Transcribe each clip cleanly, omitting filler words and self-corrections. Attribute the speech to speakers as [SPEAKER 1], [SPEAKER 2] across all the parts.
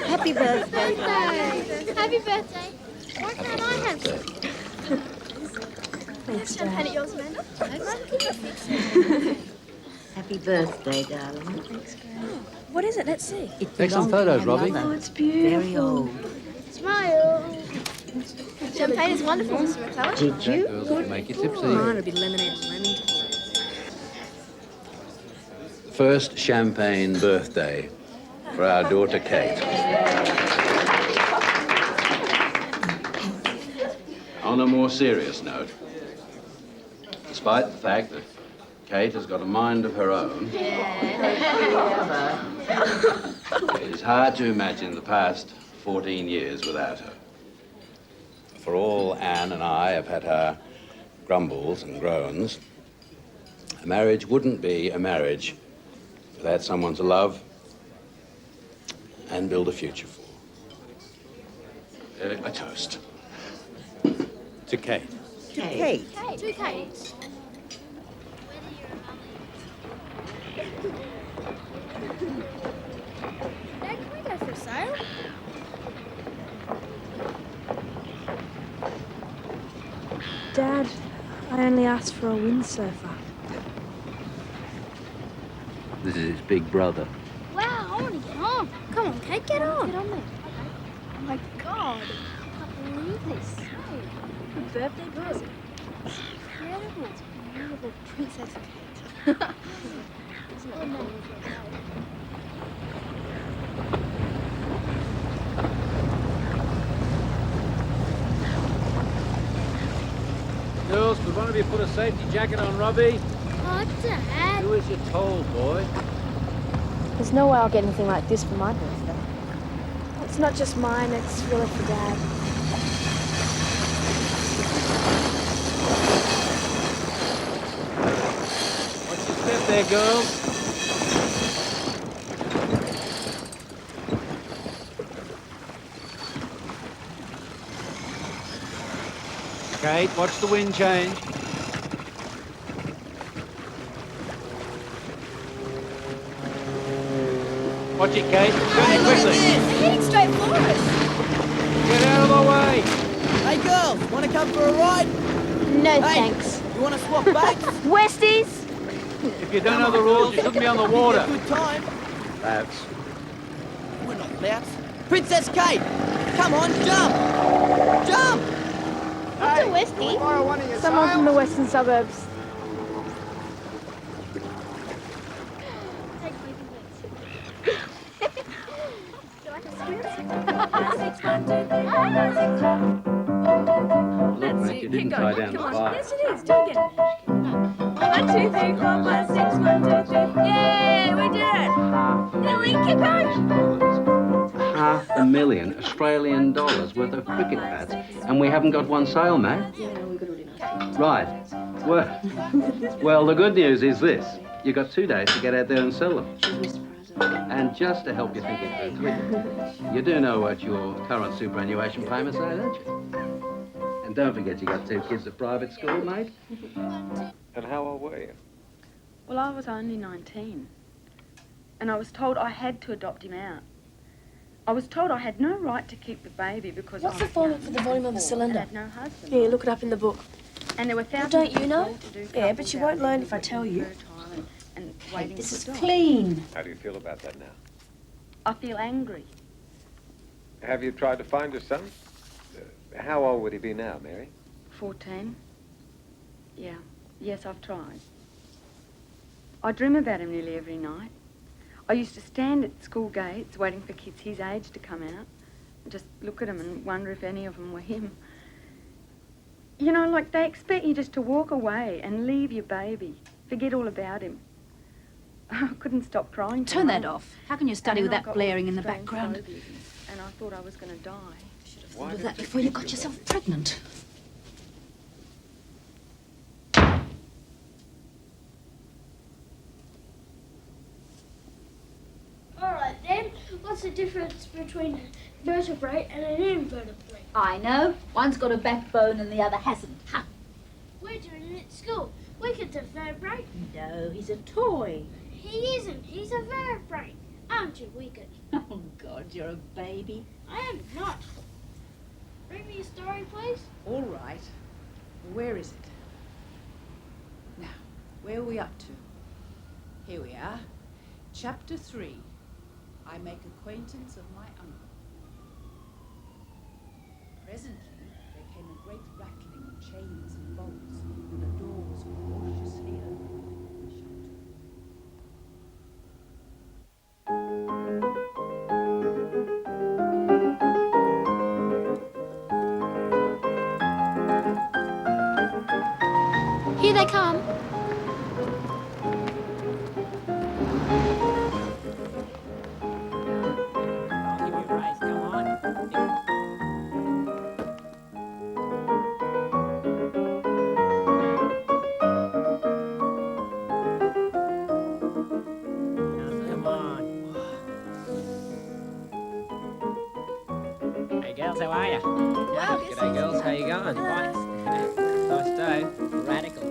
[SPEAKER 1] Happy birthday.
[SPEAKER 2] Happy birthday. Why can't I have some?
[SPEAKER 1] Thanks,
[SPEAKER 2] Champagne
[SPEAKER 1] Dad.
[SPEAKER 2] at yours, Amanda.
[SPEAKER 1] Happy birthday, darling.
[SPEAKER 2] Thanks, Grandma. What is it? Let's see.
[SPEAKER 1] It
[SPEAKER 3] Take some
[SPEAKER 1] belonged to
[SPEAKER 3] photos,
[SPEAKER 1] my
[SPEAKER 3] Robbie.
[SPEAKER 1] mother.
[SPEAKER 2] Oh, it's beautiful.
[SPEAKER 1] Very old.
[SPEAKER 2] Smile. Champagne is wonderful, Mr. McCullough.
[SPEAKER 1] Did you?
[SPEAKER 3] Girls will make you tipsy.
[SPEAKER 2] Mine would be lemonade and lemon.
[SPEAKER 3] First champagne birthday for our daughter Kate. On a more serious note, despite the fact that Kate has got a mind of her own, it is hard to imagine the past 14 years without her. For all Anne and I have had our grumbles and groans, a marriage wouldn't be a marriage without someone to love and build a future for. A toast. To Kate.
[SPEAKER 1] Kate.
[SPEAKER 2] Two Kates. Dad, can we go for a sail?
[SPEAKER 4] Dad, I only asked for a windsurfer.
[SPEAKER 3] This is his big brother.
[SPEAKER 2] Wow, I want to get on. Come on, Kate, get on. Get on there. Oh my God, I can't believe this. Good birthday present. It's incredible. It's beautiful. Princess Kate. Isn't it wonderful?
[SPEAKER 3] Girls, could one of you put a safety jacket on Robbie?
[SPEAKER 2] Oh, Dad.
[SPEAKER 3] Do as you're told, boy.
[SPEAKER 4] There's no way I'll get anything like this for my birthday. It's not just mine, it's really for Dad.
[SPEAKER 3] Watch your step there, girls. Kate, watch the wind change. Watch it, Kate. Turn it quickly.
[SPEAKER 2] They're heading straight for us.
[SPEAKER 3] Get out of the way.
[SPEAKER 5] Hey girls, want to come for a ride?
[SPEAKER 4] No
[SPEAKER 5] Hey,
[SPEAKER 4] thanks.
[SPEAKER 5] you want to swap baits?
[SPEAKER 4] Westies!
[SPEAKER 3] If you don't know the rules, you shouldn't be on the water.
[SPEAKER 5] Good time.
[SPEAKER 3] That's
[SPEAKER 5] We're not louts. Princess Kate, come on, jump! Jump!
[SPEAKER 2] What's a Westie?
[SPEAKER 4] Someone from the western suburbs.
[SPEAKER 3] look, mate, you didn't tie down the fire.
[SPEAKER 4] Yes, it is. Do it again. 1, 2, 3, 4, 5, 6, 1, 2, 3. Yay, we did it! Lily, keep going!
[SPEAKER 3] $500,000 Australian dollars worth of cricket bats, and we haven't got one sale, mate. Right. Well, the good news is this. You've got 2 days to get out there and sell them. And just to help you think it through, you do know what your current superannuation payments are, don't you? And don't forget you got 2 kids at private school, mate.
[SPEAKER 6] And how old were you?
[SPEAKER 7] Well, I was only 19. And I was told I had to adopt him out. I was told I had no right to keep the baby because
[SPEAKER 4] What's
[SPEAKER 7] I
[SPEAKER 4] the
[SPEAKER 7] was
[SPEAKER 4] formula
[SPEAKER 7] young
[SPEAKER 4] for the volume of the
[SPEAKER 7] and
[SPEAKER 4] cylinder?
[SPEAKER 7] had no husband.
[SPEAKER 4] Yeah, look it up in the book.
[SPEAKER 7] And there were thousands
[SPEAKER 4] don't you
[SPEAKER 7] of
[SPEAKER 4] know?
[SPEAKER 7] well-to-do
[SPEAKER 4] Yeah, but
[SPEAKER 7] couples
[SPEAKER 4] you
[SPEAKER 7] out
[SPEAKER 4] won't
[SPEAKER 7] there
[SPEAKER 4] learn
[SPEAKER 7] who
[SPEAKER 4] if I
[SPEAKER 7] were
[SPEAKER 4] tell you.
[SPEAKER 7] fertile and waiting
[SPEAKER 1] This
[SPEAKER 7] for
[SPEAKER 1] is
[SPEAKER 7] dogs.
[SPEAKER 1] clean.
[SPEAKER 6] How do you feel about that now?
[SPEAKER 7] I feel angry.
[SPEAKER 6] Have you tried to find your son? How old would he be now, Mary?
[SPEAKER 7] 14. Yeah. Yes, I've tried. I dream about him nearly every night. I used to stand at school gates waiting for kids his age to come out and just look at them and wonder if any of them were him. You know, like they expect you just to walk away and leave your baby, forget all about him. I couldn't stop crying.
[SPEAKER 8] Turn that off. How can you study with
[SPEAKER 7] And then I
[SPEAKER 8] that
[SPEAKER 7] got
[SPEAKER 8] blaring in the
[SPEAKER 7] strange
[SPEAKER 8] background?
[SPEAKER 7] phobias and I thought I was going to die.
[SPEAKER 8] Thought of that before you got yourself pregnant.
[SPEAKER 2] All right, then. What's the difference between a vertebrate and an invertebrate?
[SPEAKER 8] I know. One's got a backbone and the other hasn't. Ha!
[SPEAKER 2] We're doing it at school. We could do vertebrate.
[SPEAKER 8] No, he's a toy.
[SPEAKER 2] he isn't. He's a vertebrate. Aren't you, Wicked?
[SPEAKER 1] Oh, God, you're a baby.
[SPEAKER 2] I am not. Read me a story, please.
[SPEAKER 9] All right. Where is it? Now, where are we up to? Here we are. Chapter 3. I make acquaintance of my uncle. Presently, there came a great rattling of chains and bolts, and the door was cautiously opened and shut.
[SPEAKER 2] Here they come.
[SPEAKER 10] Hey girls, how are you?
[SPEAKER 2] Wow,
[SPEAKER 10] G'day girls, how you going? Nice. Nice day. Radical.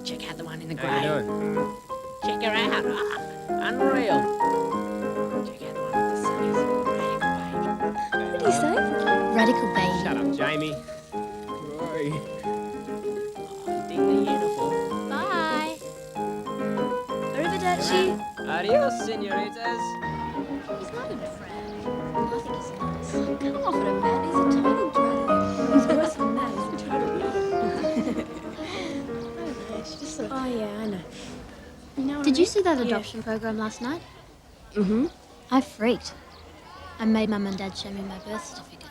[SPEAKER 10] Check out the one in the grey. How you doing? Check her out. Unreal. Check out the one with the sunnies. Radical.
[SPEAKER 2] What did he say? Radical baby.
[SPEAKER 10] Shut up, Jamie. Roy. Oh, dig the uniform.
[SPEAKER 2] Bye. Arrivederci.
[SPEAKER 10] Adios, senoritas.
[SPEAKER 2] He's not impressed. I think he's nice. Come off it, man. He's a total drug. He's worse than that. He's a total
[SPEAKER 11] Oh, yeah, I know. You know what
[SPEAKER 2] Did
[SPEAKER 11] I
[SPEAKER 2] you
[SPEAKER 11] mean?
[SPEAKER 2] see that adoption program last night?
[SPEAKER 11] Mm-hmm.
[SPEAKER 2] I freaked. I made Mum and Dad show me my birth certificate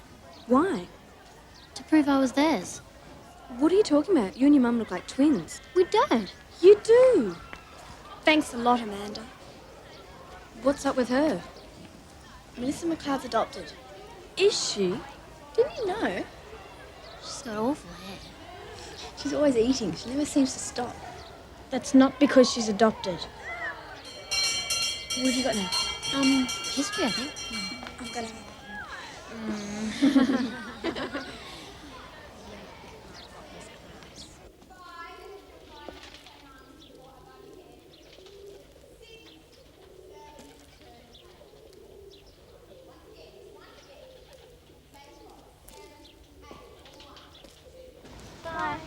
[SPEAKER 11] Why?
[SPEAKER 2] to prove I was theirs.
[SPEAKER 11] What are you talking about? You and your mum look like twins.
[SPEAKER 2] We don't.
[SPEAKER 11] You do. Thanks a lot, Amanda. What's up with her?
[SPEAKER 12] Melissa McLeod's adopted.
[SPEAKER 11] Is she?
[SPEAKER 12] Didn't you know?
[SPEAKER 2] She's got awful hair.
[SPEAKER 12] She's always eating. She never seems to stop.
[SPEAKER 11] That's not because she's adopted.
[SPEAKER 12] What have you got now?
[SPEAKER 2] History, I think.
[SPEAKER 12] I've got
[SPEAKER 2] Bye.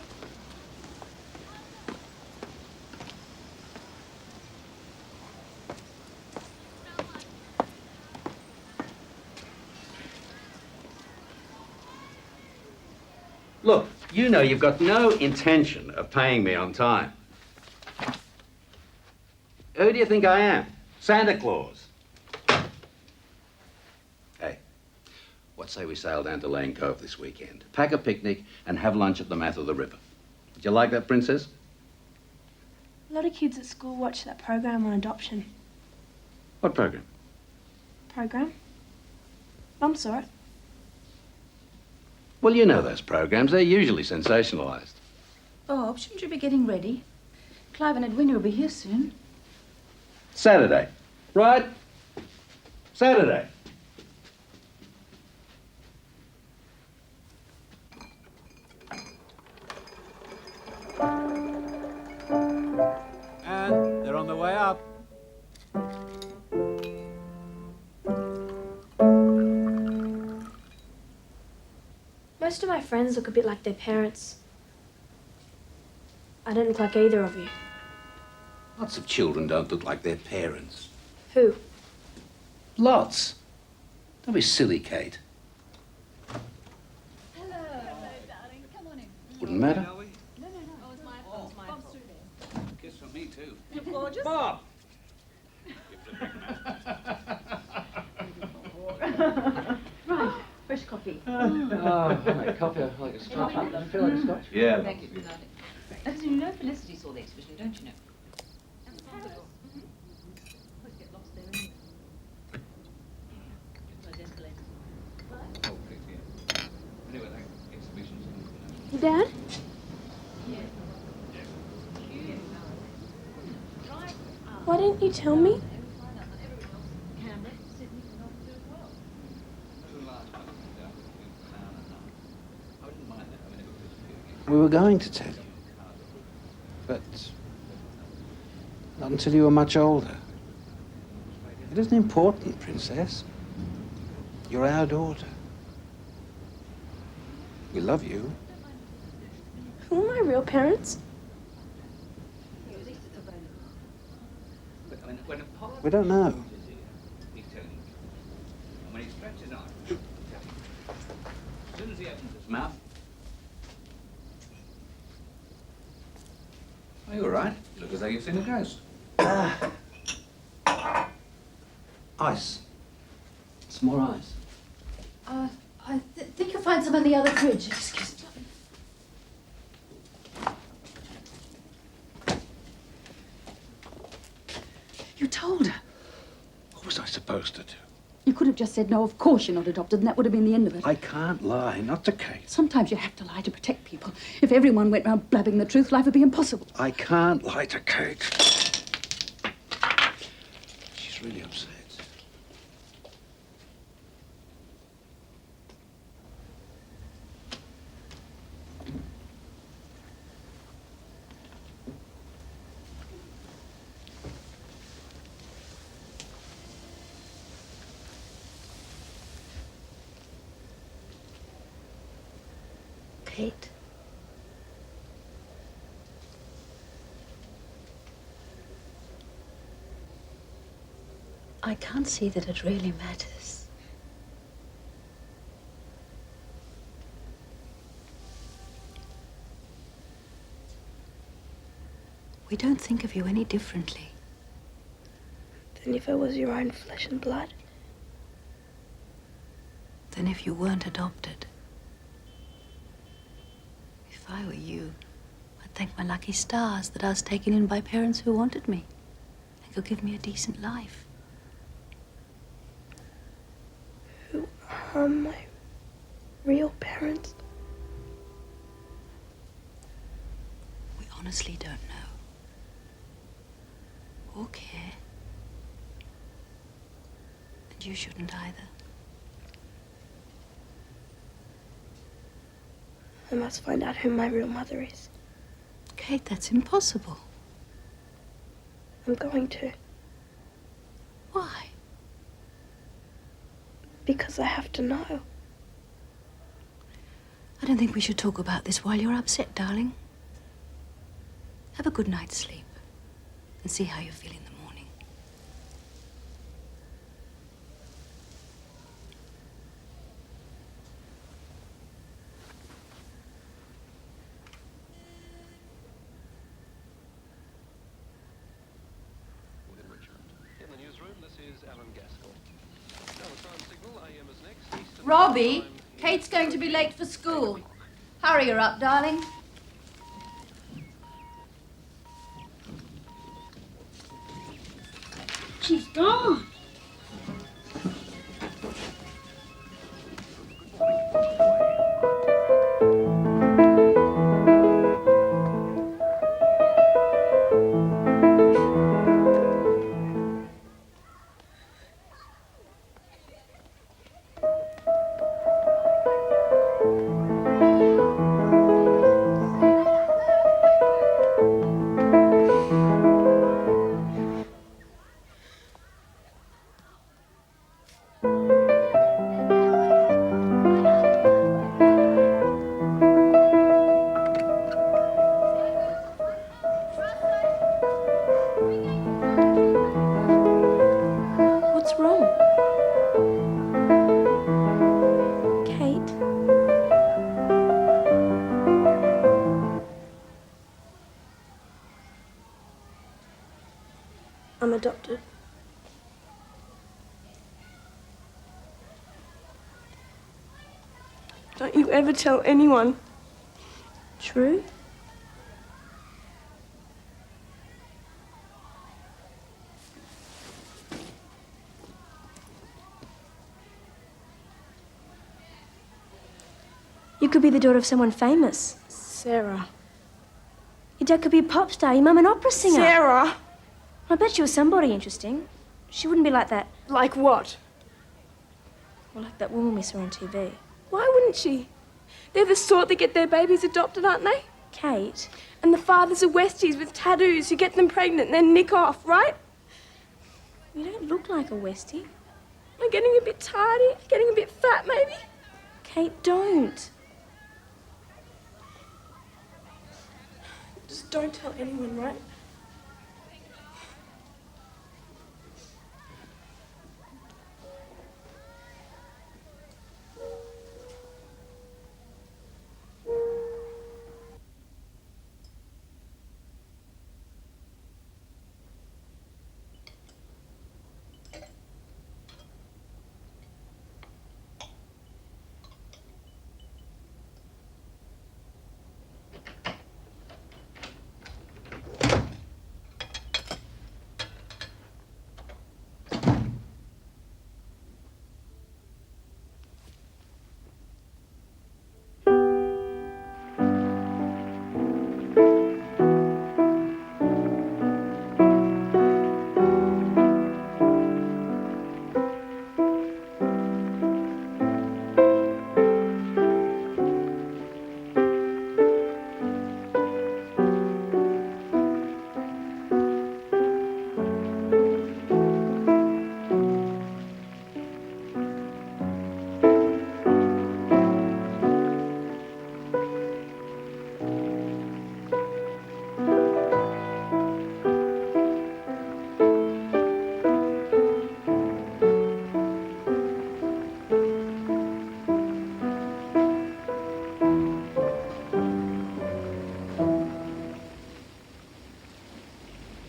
[SPEAKER 3] Look, you know you've got no intention of paying me on time. Who do you think I am? Santa Claus? Hey, what say we sail down to Lane Cove this weekend? Pack a picnic and have lunch at the mouth of the river. Would you like that, Princess?
[SPEAKER 12] A lot of kids at school watch that program on adoption.
[SPEAKER 3] What program?
[SPEAKER 12] Program? Mum saw it.
[SPEAKER 3] Well, you know those programs. They're usually sensationalised.
[SPEAKER 13] Bob, shouldn't you be getting ready? Clive and Edwina will be here soon.
[SPEAKER 3] Saturday, right? Saturday.
[SPEAKER 14] And they're on the way up.
[SPEAKER 12] Most of my friends look a bit like their parents. I don't look like either of you.
[SPEAKER 3] Lots of children don't look like their parents.
[SPEAKER 12] Who?
[SPEAKER 3] Lots. Don't be silly, Kate.
[SPEAKER 13] Hello, darling. Come on in.
[SPEAKER 3] Wouldn't matter.
[SPEAKER 13] No. Oh, it's my fault. It's my fault. Through there.
[SPEAKER 14] Kiss from me, too.
[SPEAKER 13] You're gorgeous.
[SPEAKER 14] Bob!
[SPEAKER 13] Right. Fresh coffee.
[SPEAKER 10] Oh, right, coffee. I like a scotch. Does it feel like a scotch?
[SPEAKER 3] Yeah.
[SPEAKER 13] Thank you. Lovely. You know Felicity saw the exhibition, don't you know? Always get lost there, anyway.
[SPEAKER 14] Oh, please, yeah. Anyway, that exhibition's in.
[SPEAKER 12] Dad? Why didn't you tell me?
[SPEAKER 3] We were going to tell you, but Not until you were much older. It isn't important, Princess. You're our daughter. We love you.
[SPEAKER 12] Who are my real parents?
[SPEAKER 3] We don't know.
[SPEAKER 14] He's telling you. And when he stretches his arm, as soon as he opens his mouth. Are you all right? You look as though you've seen a ghost.
[SPEAKER 3] Ice. Some more ice.
[SPEAKER 8] I think you'll find some in the other fridge. Excuse me.
[SPEAKER 13] You told her.
[SPEAKER 3] What was I supposed to do?
[SPEAKER 8] You could have just said, no, of course you're not adopted, and that would have been the end of it.
[SPEAKER 3] I can't lie, not to Kate.
[SPEAKER 8] Sometimes you have to lie to protect people. If everyone went round blabbing the truth, life would be impossible.
[SPEAKER 3] I can't lie to Kate. She's really upset.
[SPEAKER 8] Kate. I can't see that it really matters. We don't think of you any differently.
[SPEAKER 12] Than if I was your own flesh and blood?
[SPEAKER 8] Than if you weren't adopted. If I were you, I'd thank my lucky stars that I was taken in by parents who wanted me and could give me a decent life.
[SPEAKER 12] Who are my real parents?
[SPEAKER 8] We honestly don't know. Or care. And you shouldn't either.
[SPEAKER 12] I must find out who my real mother is.
[SPEAKER 8] Kate, that's impossible.
[SPEAKER 12] I'm going to.
[SPEAKER 8] Why?
[SPEAKER 12] Because I have to know.
[SPEAKER 8] I don't think we should talk about this while you're upset, darling. Have a good night's sleep and see how you feel in the morning.
[SPEAKER 1] Robbie, Kate's going to be late for school. Hurry her up, darling.
[SPEAKER 2] She's gone.
[SPEAKER 12] What's wrong? Kate? I'm adopted. Don't you ever tell anyone. True? You could be the daughter of someone famous. Sarah. Your dad could be a pop star, your mum an opera singer.
[SPEAKER 2] Sarah!
[SPEAKER 12] I bet she was somebody interesting. She wouldn't be like that.
[SPEAKER 2] Like what?
[SPEAKER 12] Well, like that woman we saw on TV.
[SPEAKER 2] Why wouldn't she? They're the sort that get their babies adopted, aren't they?
[SPEAKER 12] Kate. And the fathers are Westies with tattoos who get them pregnant and then nick off, right? You don't look like a Westie. Am I getting a bit tardy? Getting a bit fat, maybe? Kate, don't. Just don't tell anyone, right?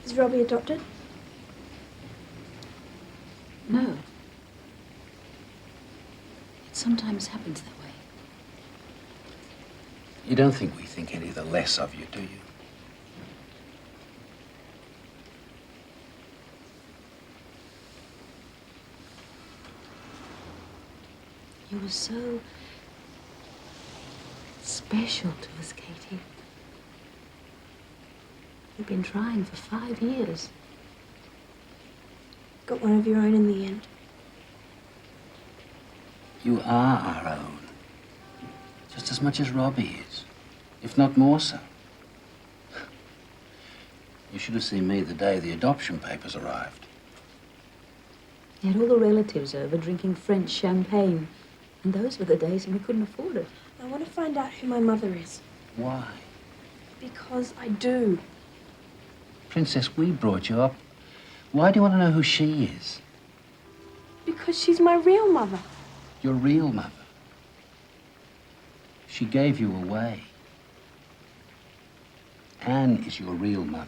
[SPEAKER 12] Is Robbie adopted?
[SPEAKER 13] No. It sometimes happens that way.
[SPEAKER 3] You don't think we think any the less of you, do you?
[SPEAKER 8] You were so special to us, Katie. You've been trying for 5 years.
[SPEAKER 12] Got one of your own in the end.
[SPEAKER 3] You are our own. Just as much as Robbie is, if not more so. You should have seen me the day the adoption papers arrived.
[SPEAKER 13] He had all the relatives over drinking French champagne. And those were the days when we couldn't afford it.
[SPEAKER 12] I want to find out who my mother is.
[SPEAKER 3] Why?
[SPEAKER 12] Because I do.
[SPEAKER 3] Princess, we brought you up. Why do you want to know who she is?
[SPEAKER 12] Because she's my real mother.
[SPEAKER 3] Your real mother. She gave you away. Anne is your real mother.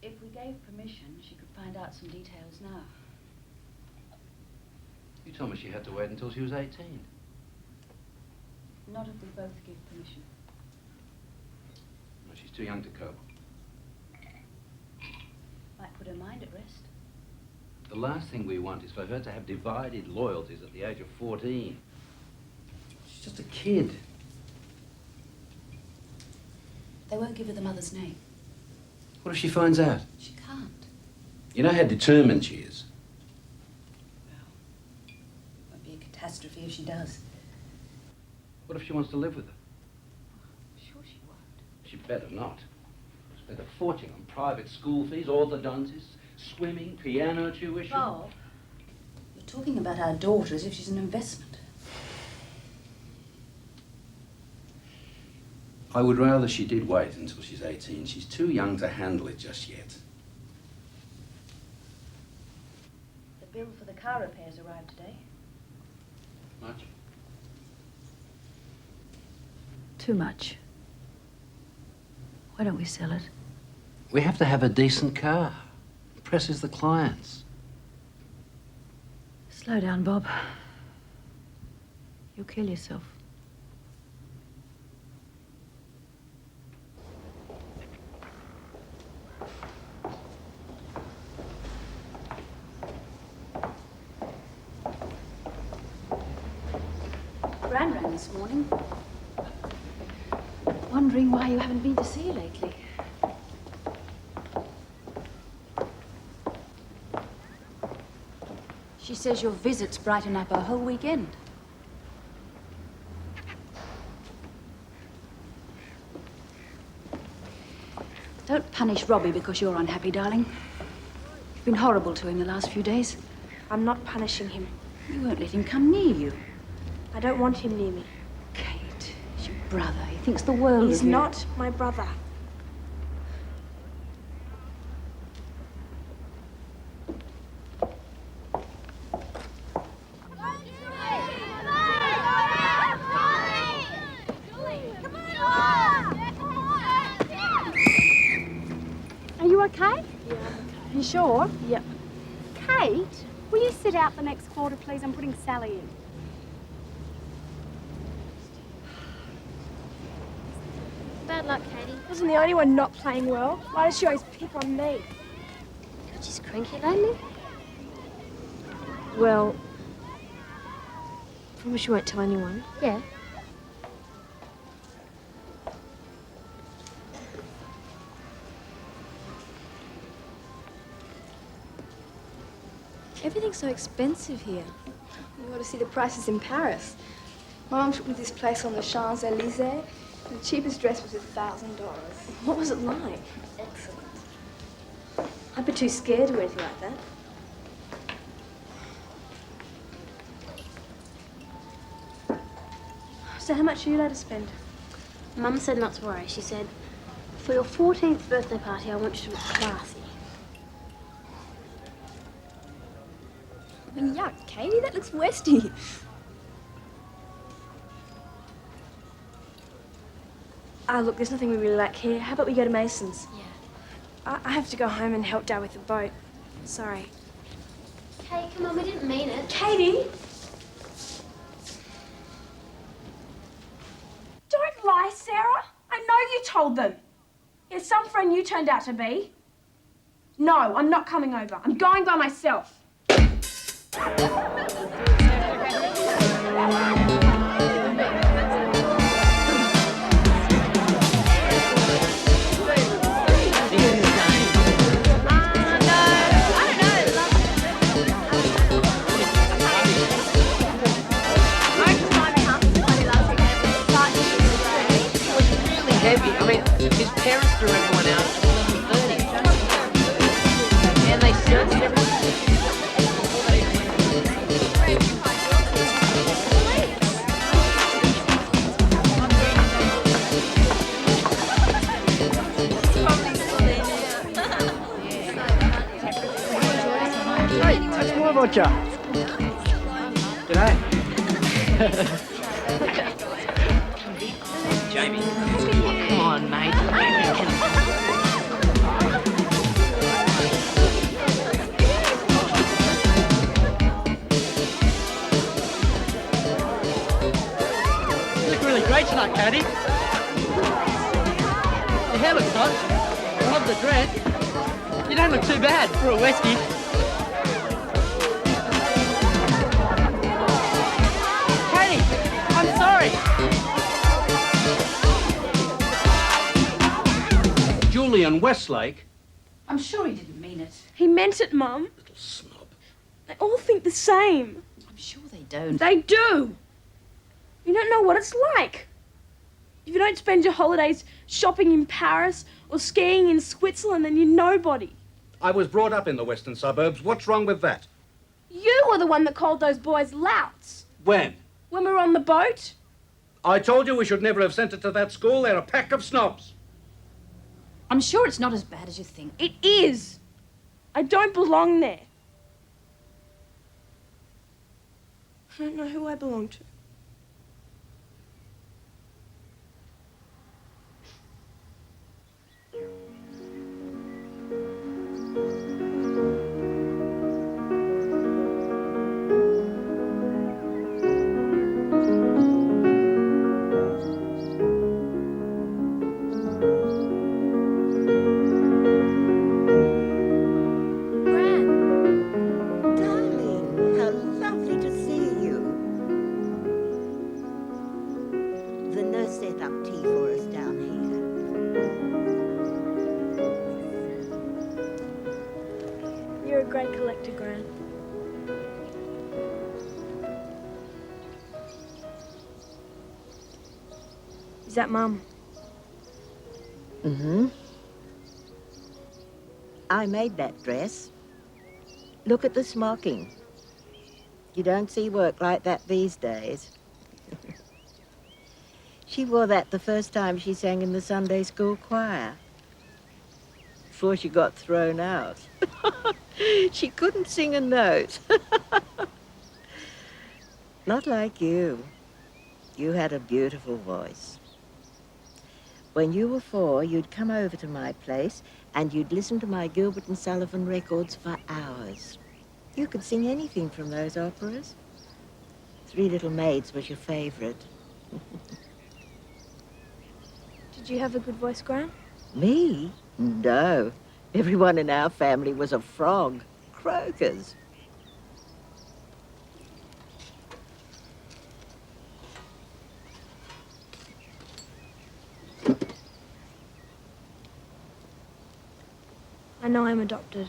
[SPEAKER 13] If we gave permission, she could find out some details now.
[SPEAKER 3] You told me she had to wait until she was 18.
[SPEAKER 13] Not if we both give permission.
[SPEAKER 3] Well, she's too young to cope.
[SPEAKER 13] Might put her mind at rest.
[SPEAKER 3] The last thing we want is for her to have divided loyalties at the age of 14. She's just a kid.
[SPEAKER 13] They won't give her the mother's name.
[SPEAKER 3] What if she finds out?
[SPEAKER 13] She can't.
[SPEAKER 3] You know how determined she is.
[SPEAKER 13] Won't be a catastrophe if she does.
[SPEAKER 3] What if she wants to live with her?
[SPEAKER 13] Sure she won't.
[SPEAKER 3] She better not. Spend a fortune on private school fees, orthodontists, swimming, piano tuition.
[SPEAKER 13] Bob, you're talking about our daughter as if she's an investment.
[SPEAKER 3] I would rather she did wait until she's 18. She's too young to handle it just yet.
[SPEAKER 13] The bill for the car repairs arrived today.
[SPEAKER 3] Much?
[SPEAKER 8] Too much. Why don't we sell it?
[SPEAKER 3] We have to have a decent car. Impresses the clients.
[SPEAKER 8] Slow down, Bob. You'll kill yourself.
[SPEAKER 13] Gran rang this morning.
[SPEAKER 1] Wondering why you haven't been to see her lately. She says your visits brighten up her whole weekend. Don't punish Robbie because you're unhappy, darling. You've been horrible to him the last few days.
[SPEAKER 12] I'm not punishing him.
[SPEAKER 1] You won't let him come near you.
[SPEAKER 12] I don't want him near me.
[SPEAKER 1] Kate, he's your brother. He thinks the world of you.
[SPEAKER 12] He's not my brother.
[SPEAKER 11] Are you okay?
[SPEAKER 12] Yeah, I'm okay.
[SPEAKER 11] You sure?
[SPEAKER 12] Yep.
[SPEAKER 11] Kate, will you sit out the next quarter, please? I'm putting Sally in.
[SPEAKER 2] Bad luck, Katie.
[SPEAKER 12] I wasn't the only one not playing well. Why does she always pick on me?
[SPEAKER 2] She's cranky lately.
[SPEAKER 12] Well, promise you won't tell anyone.
[SPEAKER 2] Yeah.
[SPEAKER 11] Everything's so expensive here. You ought to see the prices in Paris. My mum took me to this place on the Champs-Elysees. The cheapest dress was $1,000. What was it like?
[SPEAKER 2] Excellent.
[SPEAKER 11] I'd be too scared to wear anything like that. So how much are you allowed to spend?
[SPEAKER 2] Mum said not to worry. She said, for your 14th birthday party, I want you to look classy.
[SPEAKER 11] Yuck, Katie, that looks Westy. Look, there's nothing we really like here. How about we go to Mason's?
[SPEAKER 2] Yeah.
[SPEAKER 11] I have to go home and help Dad with the boat. Sorry.
[SPEAKER 2] Hey, come on, we didn't mean it.
[SPEAKER 11] Katie!
[SPEAKER 12] Don't lie, Sarah. I know you told them. It's some friend you turned out to be. No, I'm not coming over. I'm going by myself.
[SPEAKER 10] Heavy. I mean, his parents threw everyone out at 11:30. And they searched everything.
[SPEAKER 5] Hey, touch more vodka. G'day.
[SPEAKER 10] Jamie. Come on, mate.
[SPEAKER 5] You look really great tonight, Katie. Your hair looks hot. I love the dress. You don't look too bad for a Westie. Katie, I'm sorry.
[SPEAKER 3] Julian Westlake?
[SPEAKER 9] I'm sure he didn't mean it.
[SPEAKER 12] He meant it, Mum.
[SPEAKER 3] Little snob.
[SPEAKER 12] They all think the same.
[SPEAKER 9] I'm sure they don't.
[SPEAKER 12] They do. You don't know what it's like. If you don't spend your holidays shopping in Paris or skiing in Switzerland, then you're nobody.
[SPEAKER 3] I was brought up in the western suburbs. What's wrong with that?
[SPEAKER 12] You were the one that called those boys louts
[SPEAKER 3] When?
[SPEAKER 12] when we were on the boat.
[SPEAKER 3] I told you we should never have sent it to that school. They're a pack of snobs.
[SPEAKER 9] I'm sure it's not as bad as you think.
[SPEAKER 12] It is. I don't belong there. I don't know who I belong to.
[SPEAKER 15] Darling, how lovely to see you. The nurse set up tea for us down here.
[SPEAKER 12] great collector, Gran. Is that Mum?
[SPEAKER 15] Mm-hmm. I made that dress. Look at the smocking. You don't see work like that these days. She wore that the first time she sang in the Sunday school choir. Before she got thrown out. She couldn't sing a note. Not like you. You had a beautiful voice. When you were 4, you'd come over to my place and you'd listen to my Gilbert and Sullivan records for hours. You could sing anything from those operas. Three Little Maids was your favorite.
[SPEAKER 12] Did you have a good voice, Gran?
[SPEAKER 15] Me? No. Everyone in our family was a frog. Croakers.
[SPEAKER 12] I know I'm adopted.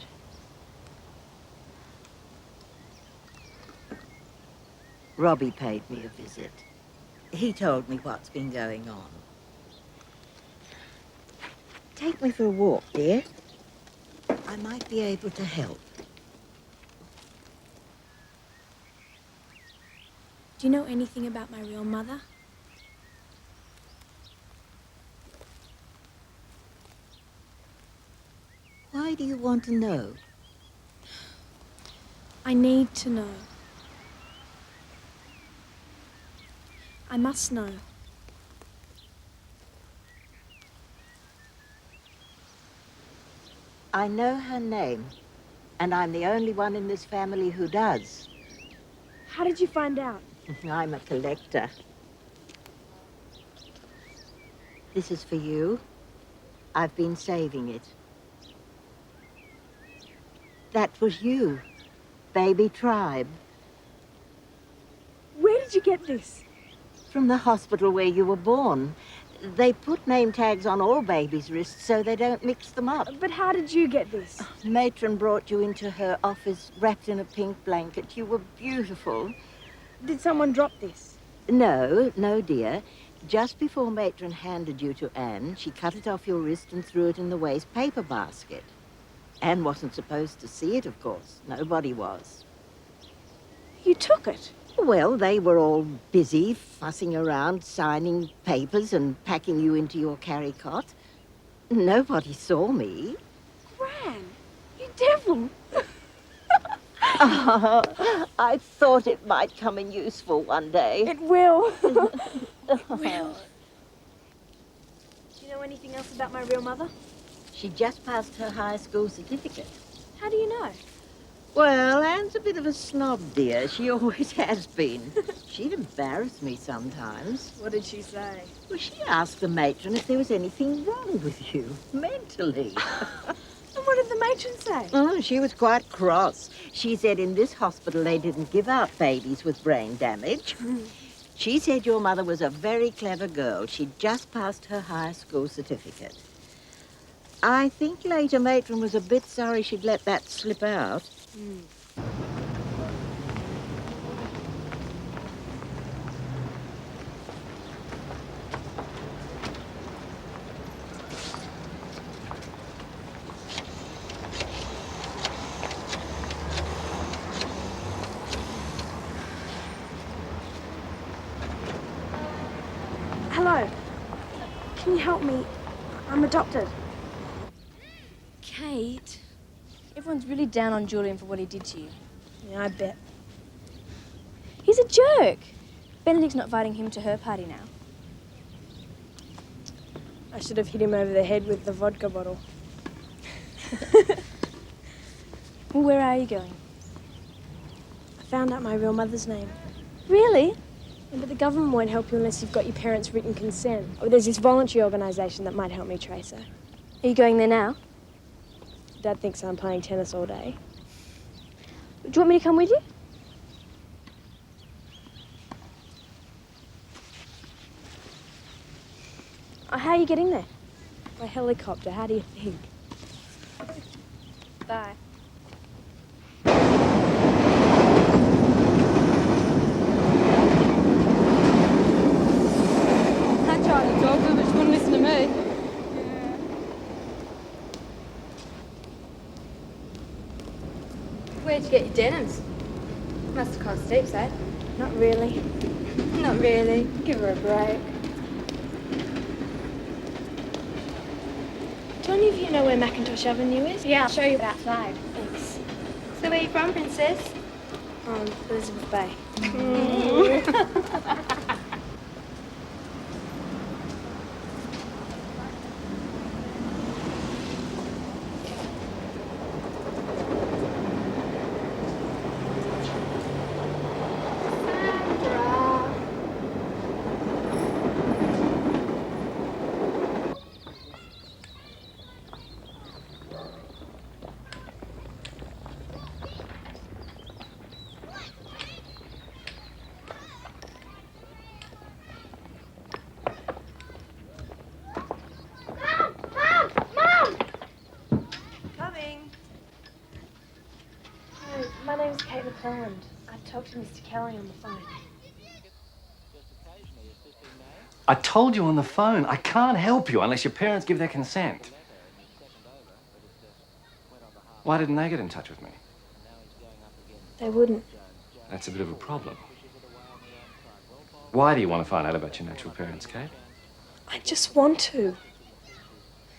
[SPEAKER 15] Robbie paid me a visit. He told me what's been going on. Take me for a walk, dear. I might be able to help.
[SPEAKER 12] Do you know anything about my real mother?
[SPEAKER 15] Why do you want to know?
[SPEAKER 12] I need to know. I must know.
[SPEAKER 15] I know her name, and I'm the only one in this family who does.
[SPEAKER 12] How did you find out?
[SPEAKER 15] I'm a collector. This is for you. I've been saving it. That was you, baby Tribe.
[SPEAKER 12] Where did you get this?
[SPEAKER 15] From the hospital where you were born. They put name tags on all babies' wrists so they don't mix them up.
[SPEAKER 12] But how did you get this?
[SPEAKER 15] Matron brought you into her office wrapped in a pink blanket. You were beautiful.
[SPEAKER 12] Did someone drop this?
[SPEAKER 15] No, dear. Just before Matron handed you to Anne, she cut it off your wrist and threw it in the waste paper basket. Anne wasn't supposed to see it, of course. Nobody was.
[SPEAKER 12] You took it?
[SPEAKER 15] Well, they were all busy fussing around, signing papers and packing you into your carry cot. Nobody saw me.
[SPEAKER 12] Gran, you devil!
[SPEAKER 15] Oh, I thought it might come in useful one day.
[SPEAKER 12] It will. It will. Do you know anything else about my real mother?
[SPEAKER 15] She just passed her high school certificate.
[SPEAKER 12] How do you know?
[SPEAKER 15] Well, Anne's a bit of a snob, dear. She always has been. She'd embarrass me sometimes.
[SPEAKER 12] What did she say?
[SPEAKER 15] Well, she asked the matron if there was anything wrong with you, mentally.
[SPEAKER 12] And what did the matron say?
[SPEAKER 15] Oh, she was quite cross. She said in this hospital they didn't give out babies with brain damage. She said your mother was a very clever girl. She'd just passed her high school certificate. I think later Matron was a bit sorry she'd let that slip out.
[SPEAKER 12] Hello. Can you help me? I'm adopted.
[SPEAKER 11] Kate, everyone's really down on Julian for what he did to you.
[SPEAKER 12] Yeah, I bet.
[SPEAKER 11] He's a jerk. Benedict's not inviting him to her party now.
[SPEAKER 12] I should have hit him over the head with the vodka bottle.
[SPEAKER 11] Well, where are you going?
[SPEAKER 12] I found out my real mother's name.
[SPEAKER 11] Really?
[SPEAKER 12] Yeah, but the government won't help you unless you've got your parents' written consent. Oh, there's this voluntary organisation that might help me trace her.
[SPEAKER 11] Are you going there now?
[SPEAKER 12] Dad thinks I'm playing tennis all day.
[SPEAKER 11] Do you want me to come with you? Oh, how are you getting there?
[SPEAKER 12] By helicopter, how do you think?
[SPEAKER 11] Bye. get your denims. Must have cost heaps, eh? Not really. Not really. Give her a break. Do any of you know where Macintosh Avenue is? Yeah, I'll show you outside. Thanks. So where are you from, Princess? Elizabeth Bay. My name's Kate McClelland. I talked to Mr. Kelly on the phone.
[SPEAKER 16] I told you on the phone, I can't help you unless your parents give their consent. Why didn't they get in touch with me?
[SPEAKER 11] They wouldn't.
[SPEAKER 16] That's a bit of a problem. Why do you want to find out about your natural parents, Kate?
[SPEAKER 11] I just want to.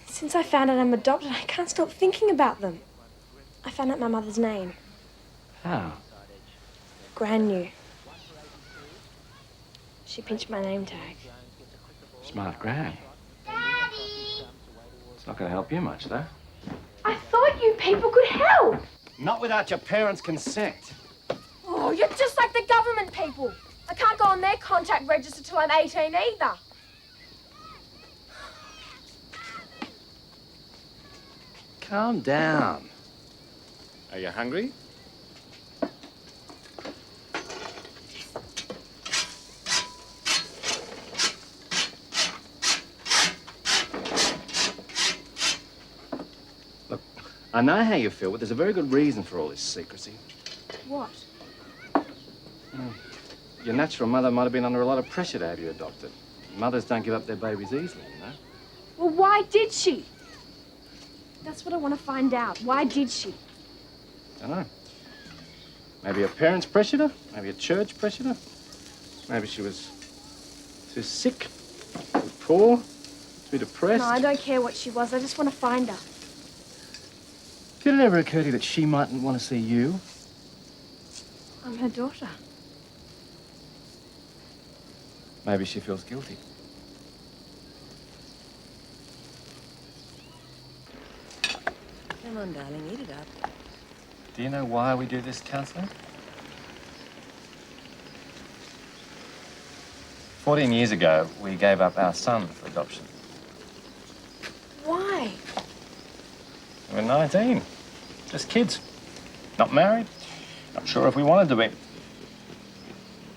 [SPEAKER 11] Since I found out I'm adopted, I can't stop thinking about them. I found out my mother's name.
[SPEAKER 16] How?
[SPEAKER 11] Gran knew. She pinched my name tag.
[SPEAKER 16] Smart Gran. It's not going to help you much, though.
[SPEAKER 11] I thought you people could help.
[SPEAKER 16] Not without your parents' consent.
[SPEAKER 11] Oh, you're just like the government people. I can't go on their contact register till I'm 18 either.
[SPEAKER 16] Calm down. Are you hungry? Look, I know how you feel, but there's a very good reason for all this secrecy.
[SPEAKER 11] What?
[SPEAKER 16] Your natural mother might have been under a lot of pressure to have you adopted. Mothers don't give up their babies easily, you know?
[SPEAKER 11] Well, why did she? That's what I want to find out. Why did she?
[SPEAKER 16] Don't know. Maybe her parents pressured her. Maybe a church pressured her. Maybe she was too sick, too poor, too depressed.
[SPEAKER 11] No, I don't care what she was. I just want to find her.
[SPEAKER 16] Did it ever occur to you that she mightn't want to see you?
[SPEAKER 11] I'm her daughter.
[SPEAKER 16] Maybe she feels guilty.
[SPEAKER 15] Come on, darling, eat it up.
[SPEAKER 16] Do you know why we do this counselling? 14 years ago, we gave up our son for adoption.
[SPEAKER 11] Why?
[SPEAKER 16] We were 19. Just kids. Not married. Not sure if we wanted to be.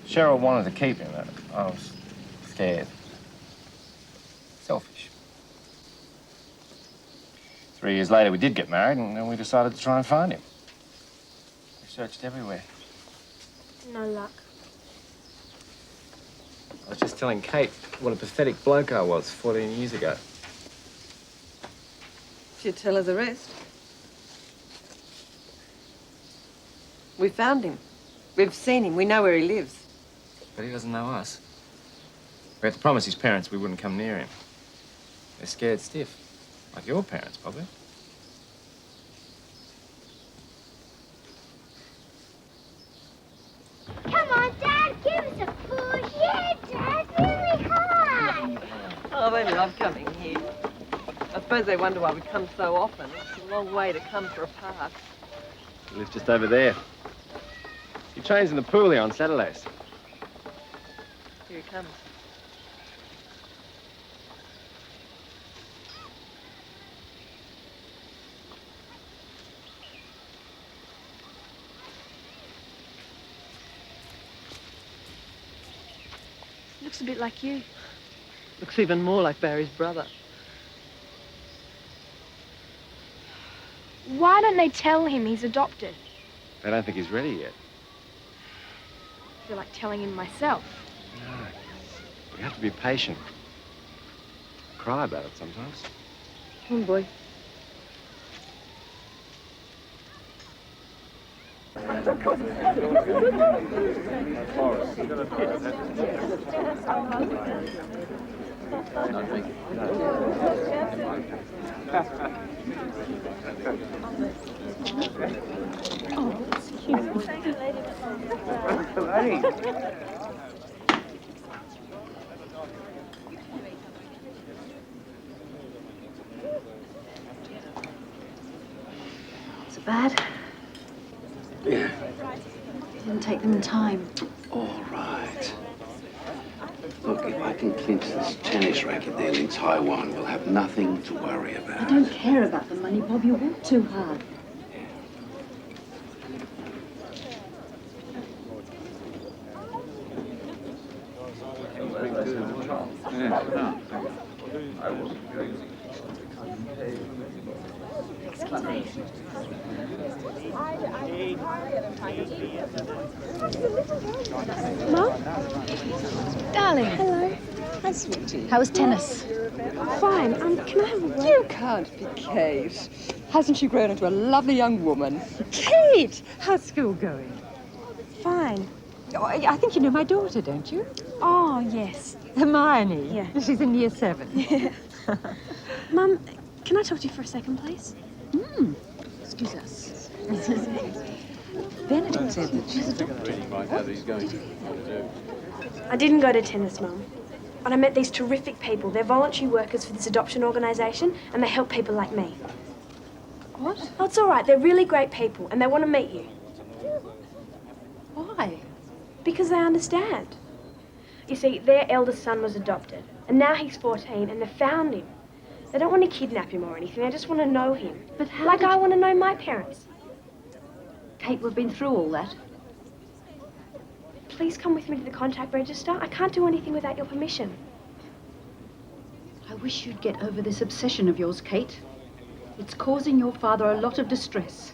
[SPEAKER 16] Cheryl wanted to keep him. I was scared. Selfish. 3 years later, we did get married, and then we decided to try and find him. We searched everywhere.
[SPEAKER 11] No luck.
[SPEAKER 16] I was just telling Kate what a pathetic bloke I was 14 years ago.
[SPEAKER 17] Should tell her the rest. We found him. We've seen him. We know where he lives.
[SPEAKER 16] But he doesn't know us. We had to promise his parents we wouldn't come near him. They're scared stiff. Like your parents, probably.
[SPEAKER 2] Come on, Dad, give us a push. Yeah, Dad, really hard.
[SPEAKER 17] Oh, they love coming here. I suppose they wonder why we come so often. It's a long way to come for a park.
[SPEAKER 16] He lives just over there. He trains in the pool here on Saturdays.
[SPEAKER 17] Here he comes.
[SPEAKER 11] Looks a bit like you.
[SPEAKER 17] Looks even more like Barry's brother.
[SPEAKER 11] Why don't they tell him he's adopted?
[SPEAKER 16] They don't think he's ready yet.
[SPEAKER 11] I feel like telling him myself.
[SPEAKER 16] No. We have to be patient. Cry about it sometimes.
[SPEAKER 17] Come on, boy.
[SPEAKER 1] Is it bad?
[SPEAKER 3] Yeah.
[SPEAKER 1] Didn't take them in time.
[SPEAKER 3] All right. Look, if I can clinch this tennis racket deal in Taiwan, we'll have nothing to worry about.
[SPEAKER 1] I don't care about the money, Bob. You work too hard. Mum? Darling.
[SPEAKER 17] Hello. Hi, sweetie.
[SPEAKER 1] How was tennis?
[SPEAKER 17] Fine. Can I have a word? You can't be Kate. Hasn't she grown into a lovely young woman?
[SPEAKER 13] Kate! How's school going?
[SPEAKER 12] Fine.
[SPEAKER 13] Oh, I think you know my daughter, don't you?
[SPEAKER 12] Oh, yes.
[SPEAKER 13] Hermione.
[SPEAKER 12] Yeah.
[SPEAKER 13] She's in year 7.
[SPEAKER 12] Yeah. Mum, can I talk to you for a second, please?
[SPEAKER 13] Excuse us. Benedict said that she's adopted.
[SPEAKER 12] I didn't go to tennis, Mum. But I met these terrific people. They're voluntary workers for this adoption organisation, and they help people like me.
[SPEAKER 1] What?
[SPEAKER 12] Oh, it's all right. They're really great people, and they want to meet you.
[SPEAKER 1] Why?
[SPEAKER 12] Because they understand. You see, their eldest son was adopted, and now he's 14, and they've found him. They don't want to kidnap him or anything. They just want to know him.
[SPEAKER 1] But how
[SPEAKER 12] like
[SPEAKER 1] did
[SPEAKER 12] I want to know my parents.
[SPEAKER 1] Kate, we've been through all that.
[SPEAKER 12] Please come with me to the contact register. I can't do anything without your permission.
[SPEAKER 1] I wish you'd get over this obsession of yours, Kate. It's causing your father a lot of distress.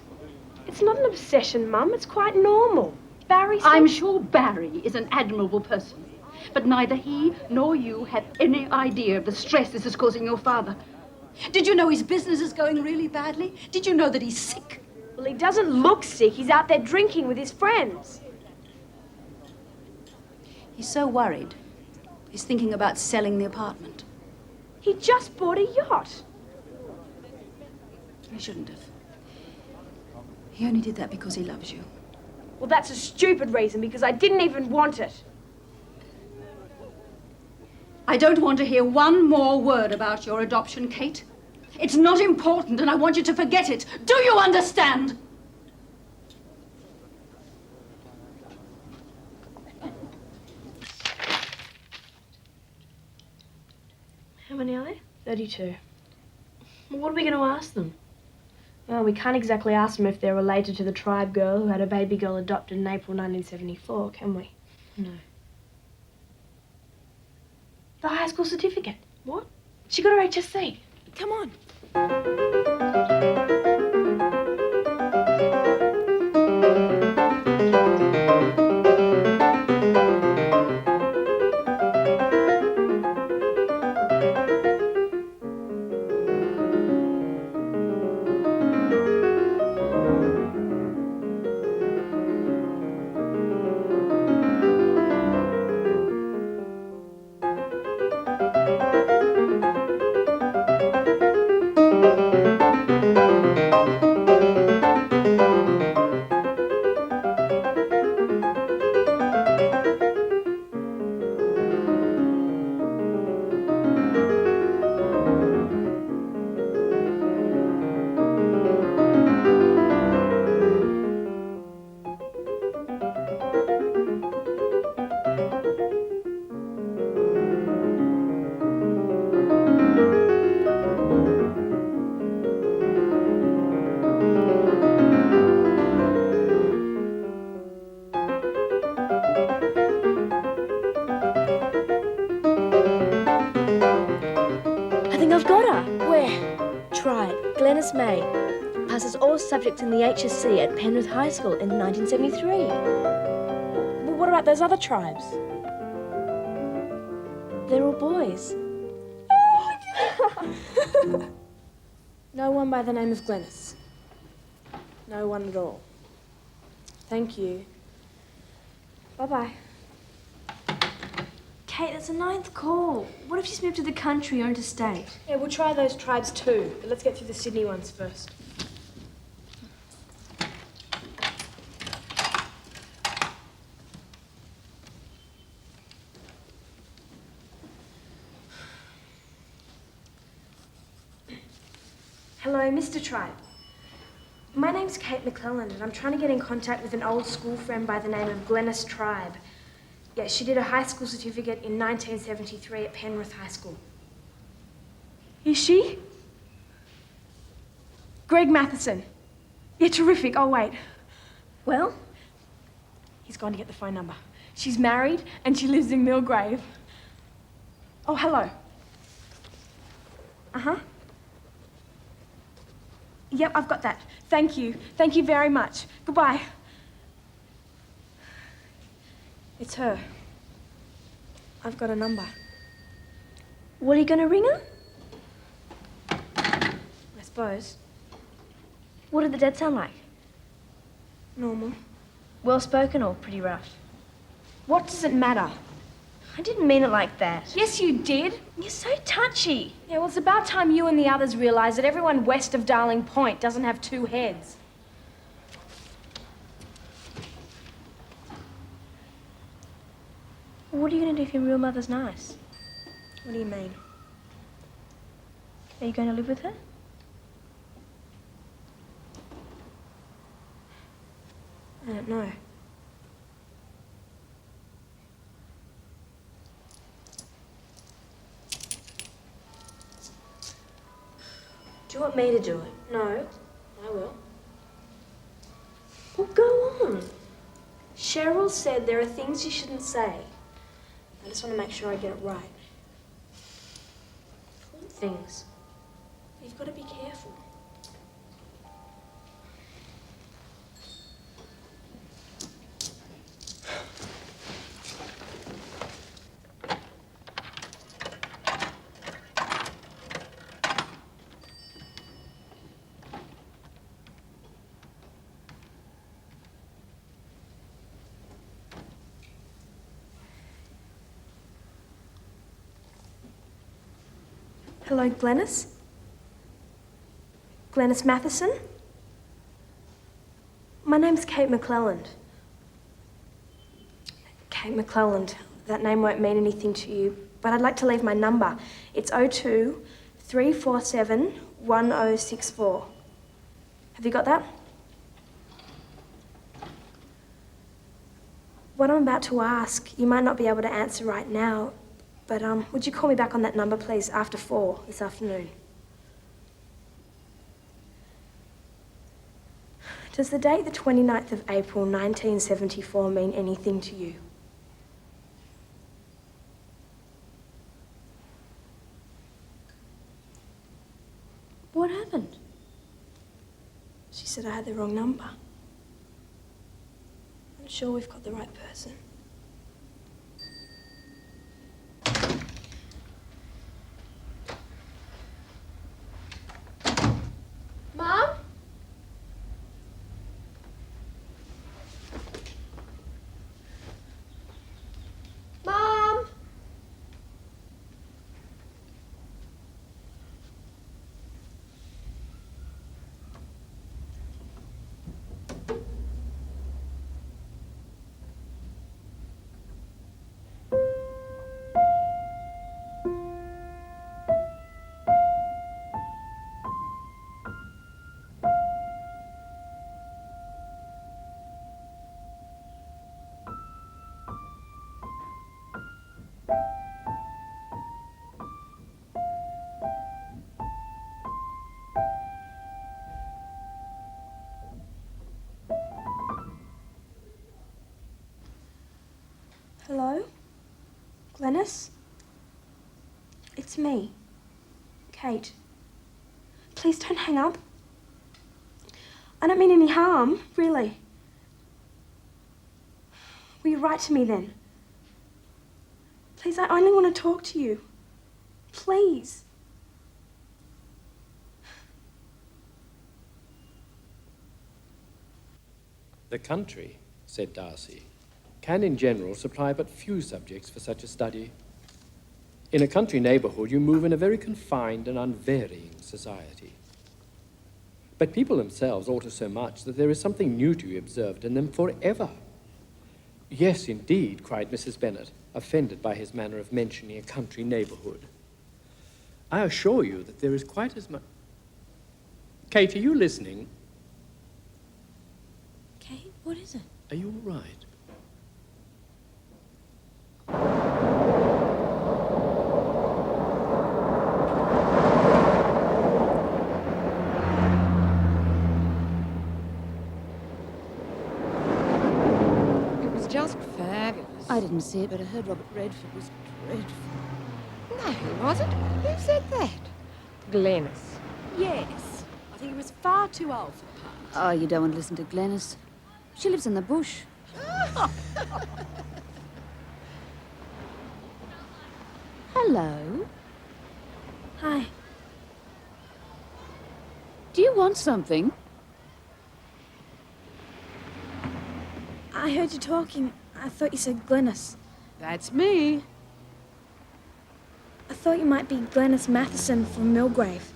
[SPEAKER 12] It's not an obsession, Mum. It's quite normal. Barry said...
[SPEAKER 1] I'm sure Barry is an admirable person, but neither he nor you have any idea of the stress this is causing your father. Did you know his business is going really badly? Did you know that he's sick?
[SPEAKER 12] Well, he doesn't look sick. He's out there drinking with his friends.
[SPEAKER 1] He's so worried. He's thinking about selling the apartment.
[SPEAKER 12] He just bought a yacht.
[SPEAKER 1] He shouldn't have. He only did that because he loves you.
[SPEAKER 12] Well, that's a stupid reason, because I didn't even want it.
[SPEAKER 1] I don't want to hear one more word about your adoption, Kate. It's not important, and I want you to forget it. Do you understand?
[SPEAKER 12] How many are there? 32. Well, what are we going to ask them? Well, we can't exactly ask them if they're related to the tribe girl who had a baby girl adopted in April 1974, can we?
[SPEAKER 13] No.
[SPEAKER 12] The high school certificate. What? She got her HSC. Come on.
[SPEAKER 2] I've got her. Where? Tried. Glennis May. Passes all subjects in the HSC at Penrith High School in 1973.
[SPEAKER 12] Well, what about those other tribes?
[SPEAKER 2] They're all boys.
[SPEAKER 12] No one by the name of Glennis. No one at all. thank you. Bye-bye. Kate, that's a 9th call. What if she's moved to the country or interstate? Yeah, we'll try those tribes too, but let's get through the Sydney ones first. Hello, Mr. Tribe. My name's Kate McClellan, and I'm trying to get in contact with an old school friend by the name of Glenys Tribe. Yeah, she did a high school certificate in 1973 at Penrith High School. Is she? Greg Matheson. Yeah, terrific. Oh, wait. Well, he's gone to get the phone number. She's married, and she lives in Millgrave. Oh, hello. Uh-huh. Yep, I've got that. Thank you. Thank you very much. Goodbye. It's her. I've got a number. What, are you going to ring her? I suppose. What did the dad sound like? Normal. Well-spoken or pretty rough? What does it matter? I didn't mean it like that. Yes, you did. You're so touchy. Yeah, well, it's about time you and the others realise that everyone west of Darling Point doesn't have 2 heads. What are you going to do if your real mother's nice? What do you mean? Are you going to live with her? I don't know. Do you want me to do it? No, I will. Well, go on. Cheryl said there are things you shouldn't say. I just want to make sure I get it right. What things? You've got to be careful. Hello, Glenys? Glenys Matheson? My name's Kate McClelland. Kate McClelland. That name won't mean anything to you, but I'd like to leave my number. It's 02 347 1064. Have you got that? What I'm about to ask, you might not be able to answer right now, but would you call me back on that number, please, after 4 this afternoon? Does the date the 29th of April 1974 mean anything to you? What happened? She said I had the wrong number. I'm sure we've got the right person. Mom? Mom? Hello? Glenys? It's me, Kate. Please don't hang up. I don't mean any harm, really. Will you write to me then? Please, I only want to talk to you. Please.
[SPEAKER 16] The country?
[SPEAKER 18] said Darcy, can in general supply but few subjects for such a study. In a country neighbourhood, you move in a very confined and unvarying society. But people themselves alter so much that there is something new to be observed in them forever. Yes, indeed, cried Mrs. Bennet, offended by his manner of mentioning a country neighbourhood. I assure you that there is quite as much... Kate, are you listening?
[SPEAKER 12] Kate, what is it?
[SPEAKER 18] Are you all right?
[SPEAKER 10] It was just fabulous.
[SPEAKER 8] I didn't see it, but I heard Robert Redford was dreadful.
[SPEAKER 10] No, he wasn't. Who said that? Glennis.
[SPEAKER 12] Yes. I think he was far too old for the part.
[SPEAKER 8] Oh, you don't want to listen to Glennis. She lives in the bush. Hello.
[SPEAKER 12] Hi.
[SPEAKER 8] Do you want something?
[SPEAKER 12] I heard you talking. I thought you said Glennis.
[SPEAKER 9] That's me.
[SPEAKER 12] I thought you might be Glennis Matheson from Millgrave.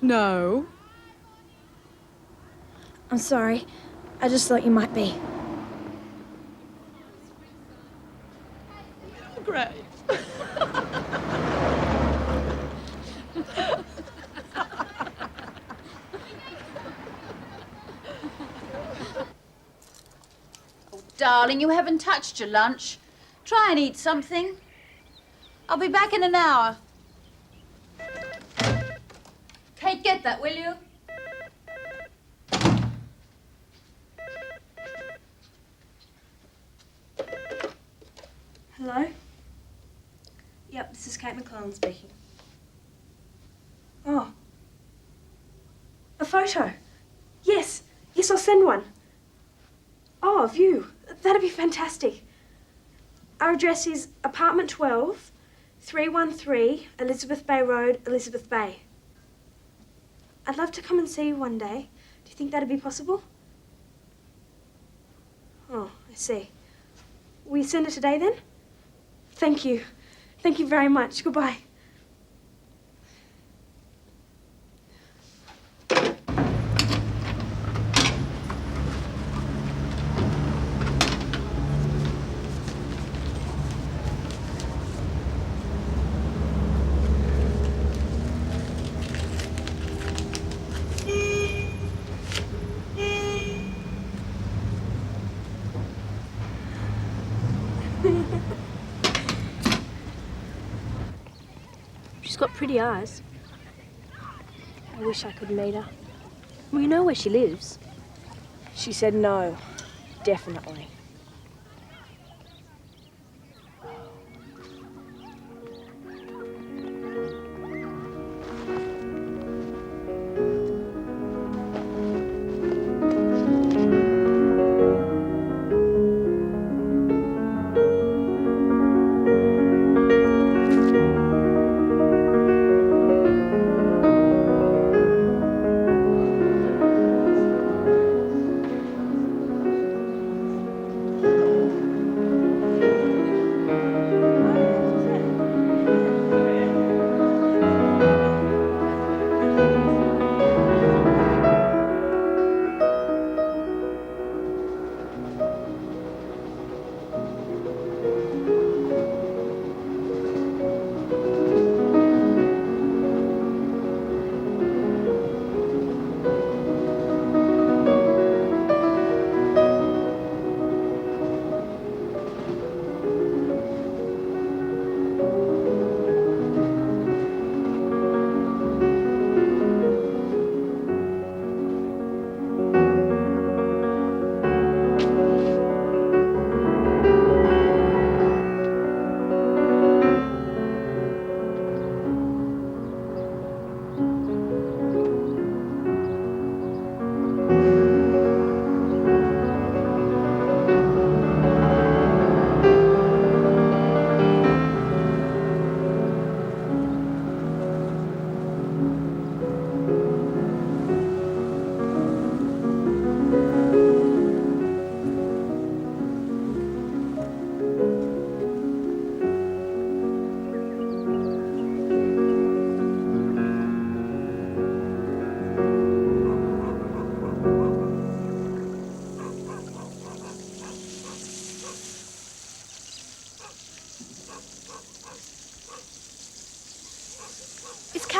[SPEAKER 9] No.
[SPEAKER 12] I'm sorry. I just thought you might be.
[SPEAKER 9] Great.
[SPEAKER 1] Oh, darling, you haven't touched your lunch. Try and eat something. I'll be back in an hour. Kate, get that, will you?
[SPEAKER 12] Hello? Yep, this is Kate McClellan speaking. Oh. A photo? Yes. Yes, I'll send one. Oh, of you. That'd be fantastic. Our address is apartment 12, 313 Elizabeth Bay Road, Elizabeth Bay. I'd love to come and see you one day. Do you think that'd be possible? Oh, I see. Will you send it today then? Thank you. Thank you very much. Goodbye. She's got pretty eyes. I wish I could meet her. We know where she lives. She said no, definitely.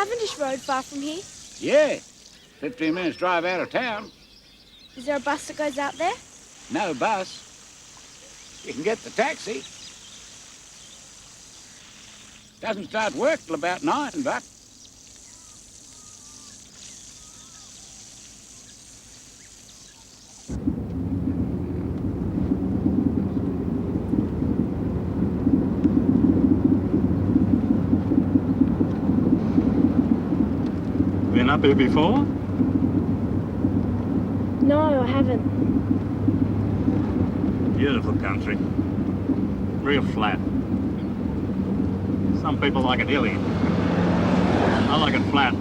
[SPEAKER 2] Cavendish Road far from here?
[SPEAKER 19] Yeah, 15 minutes drive out of town.
[SPEAKER 2] Is there a bus that goes out there?
[SPEAKER 19] No bus. You can get the taxi. Doesn't start work till about 9, but...
[SPEAKER 20] Been up here before?
[SPEAKER 2] No, I haven't.
[SPEAKER 20] Beautiful country. Real flat. Some people like it hilly. I like it flat.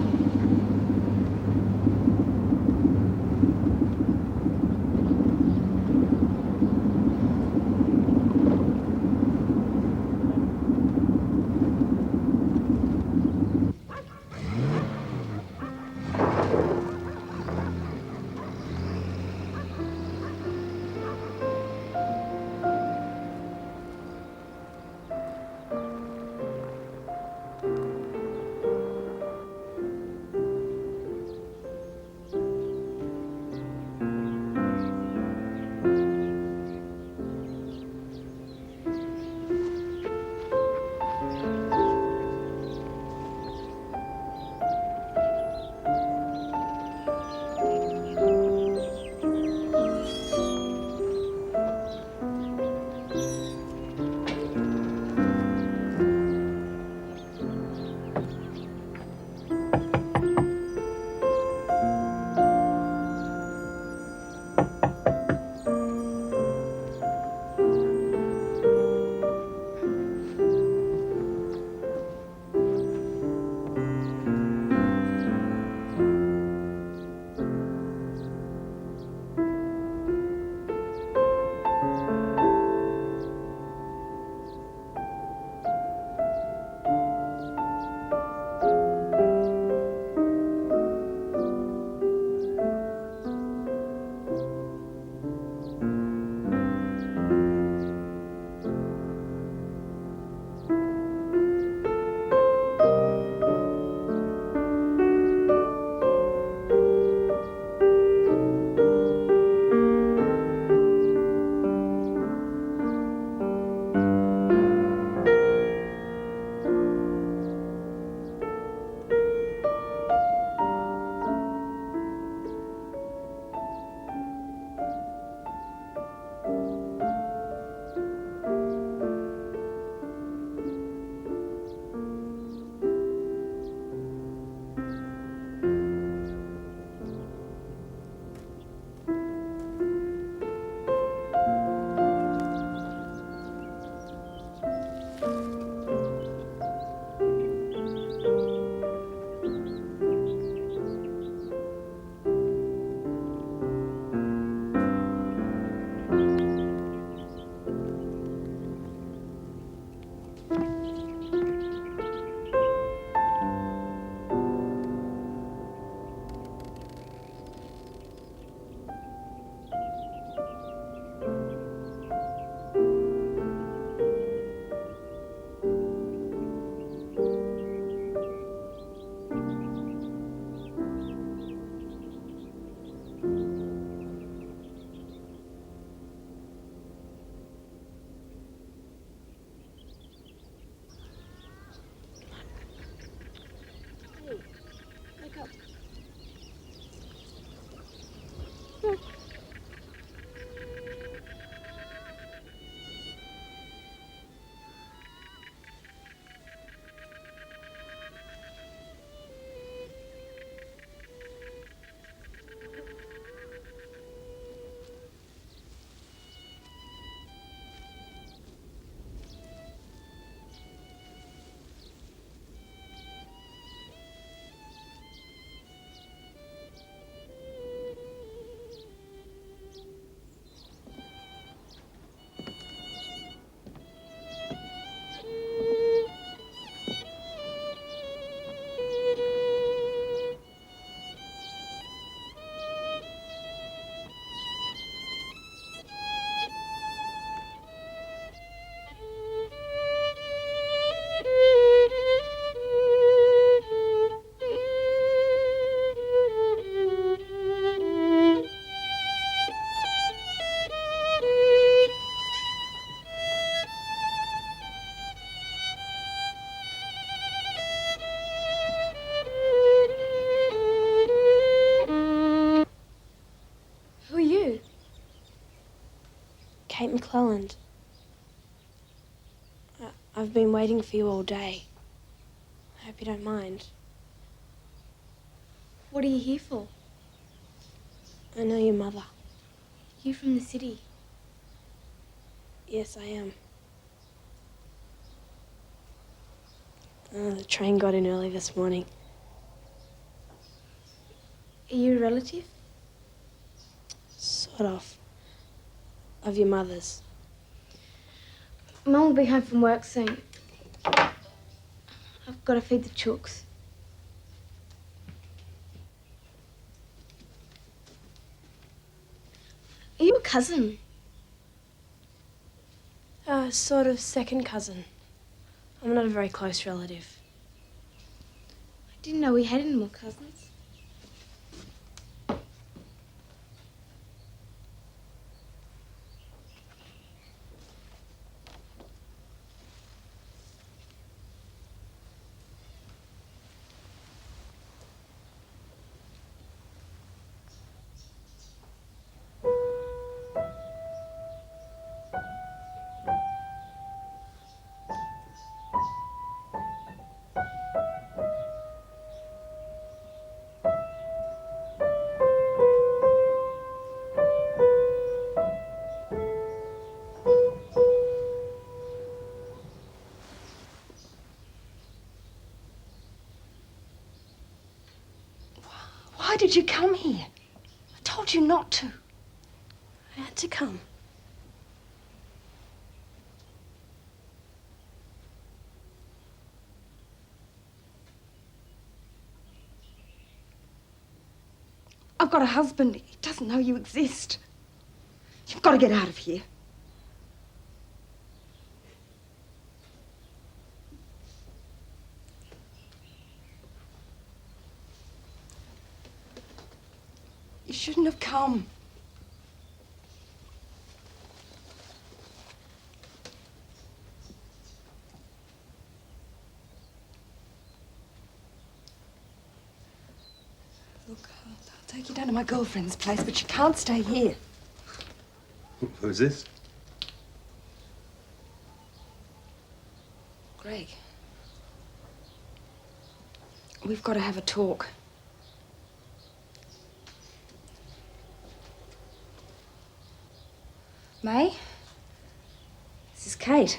[SPEAKER 12] Kate McClelland. I've been waiting for you all day. I hope you don't mind.
[SPEAKER 11] What are you here for?
[SPEAKER 12] I know your mother.
[SPEAKER 11] You from the city?
[SPEAKER 12] Yes, I am. The train got in early this morning.
[SPEAKER 11] Are you a relative?
[SPEAKER 12] Sort of. Of your mother's.
[SPEAKER 11] Mum will be home from work soon. I've got to feed the chooks. Are you a cousin?
[SPEAKER 12] Sort of second cousin. I'm not a very close relative.
[SPEAKER 11] I didn't know we had any more cousins.
[SPEAKER 12] Why did you come here? I told you not to. I had to come. I've got a husband. He doesn't know you exist. You've got to get out of here. You shouldn't have come. Look, I'll take you down to my girlfriend's place, but you can't stay here.
[SPEAKER 21] Who's this?
[SPEAKER 12] Greg. We've got to have a talk. May? This is Kate.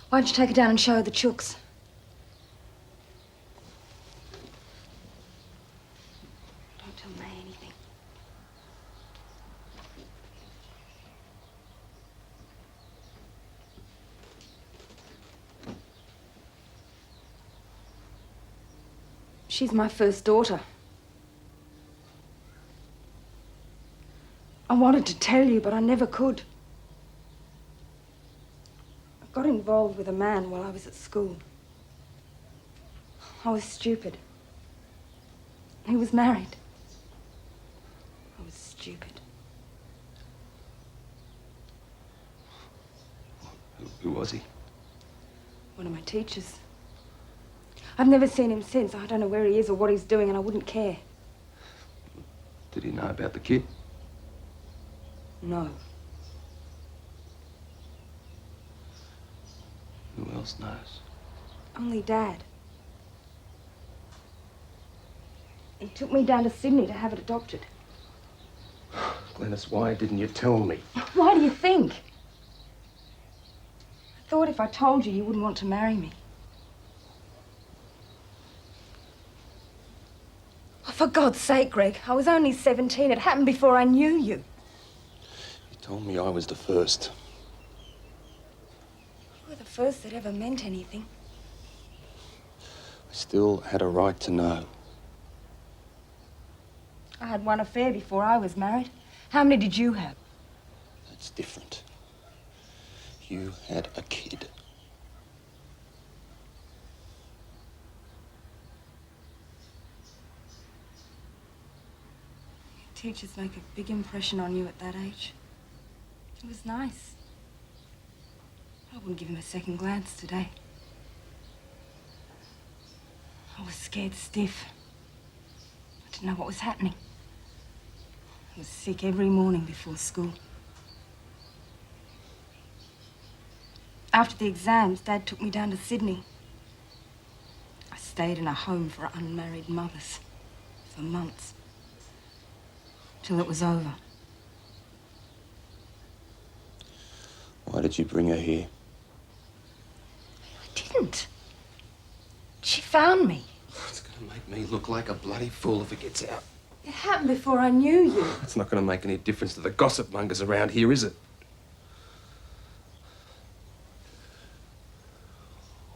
[SPEAKER 12] Why don't you take her down and show her the chooks? Don't tell May anything. She's my first daughter. I wanted to tell you, but I never could. I got involved with a man while I was at school. I was stupid. He was married. I was stupid.
[SPEAKER 21] Who was he?
[SPEAKER 12] One of my teachers. I've never seen him since. I don't know where he is or what he's doing, and I wouldn't care.
[SPEAKER 21] Did he know about the kid?
[SPEAKER 12] No.
[SPEAKER 21] Who else knows?
[SPEAKER 12] Only Dad. He took me down to Sydney to have it adopted.
[SPEAKER 21] Glenys, why didn't you tell me?
[SPEAKER 12] Why do you think? I thought if I told you, you wouldn't want to marry me. Oh, for God's sake, Greg, I was only 17. It happened before I knew you.
[SPEAKER 21] You told me I was the first.
[SPEAKER 12] You were the first that ever meant anything.
[SPEAKER 21] I still had a right to know.
[SPEAKER 12] I had one affair before I was married. How many did you have?
[SPEAKER 21] That's different. You had a kid.
[SPEAKER 12] Teachers make a big impression on you at that age. It was nice. I wouldn't give him a second glance today. I was scared stiff. I didn't know what was happening. I was sick every morning before school.
[SPEAKER 4] After the exams, Dad took me down to Sydney. I stayed in a home for unmarried mothers for months, till it was over.
[SPEAKER 21] Why did you bring her here?
[SPEAKER 4] I didn't. She found me.
[SPEAKER 21] It's going to make me look like a bloody fool if it gets out.
[SPEAKER 4] It happened before I knew you.
[SPEAKER 21] It's not going to make any difference to the gossip mongers around here, is it?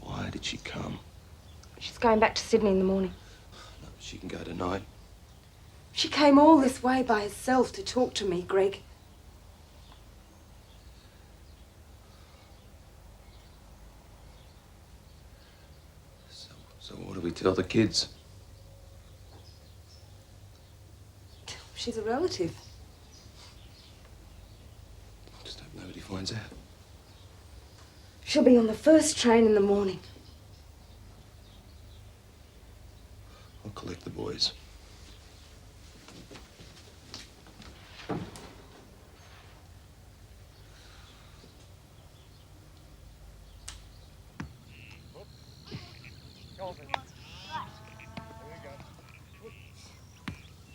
[SPEAKER 21] Why did she come?
[SPEAKER 4] She's going back to Sydney in the morning.
[SPEAKER 21] No, she can go tonight.
[SPEAKER 4] She came all this way by herself to talk to me, Greg.
[SPEAKER 21] So what do we tell the kids?
[SPEAKER 4] She's a relative.
[SPEAKER 21] Just hope nobody finds out.
[SPEAKER 4] She'll be on the first train in the morning.
[SPEAKER 21] I'll collect the boys.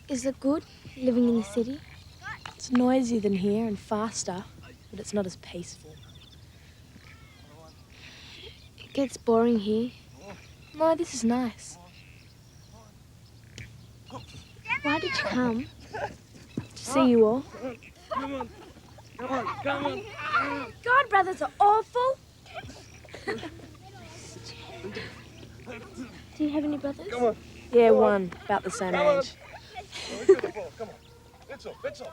[SPEAKER 2] Is it good, living in the city?
[SPEAKER 12] It's noisier than here and faster, but it's not as peaceful.
[SPEAKER 2] It gets boring here.
[SPEAKER 12] No, this is nice.
[SPEAKER 2] Why did you come?
[SPEAKER 12] To see you all.
[SPEAKER 2] Come on. Come on, come on. God, brothers are awful. Do you have any brothers?
[SPEAKER 12] Come on. Yeah, one, about the same age.
[SPEAKER 21] Come on. Let's off.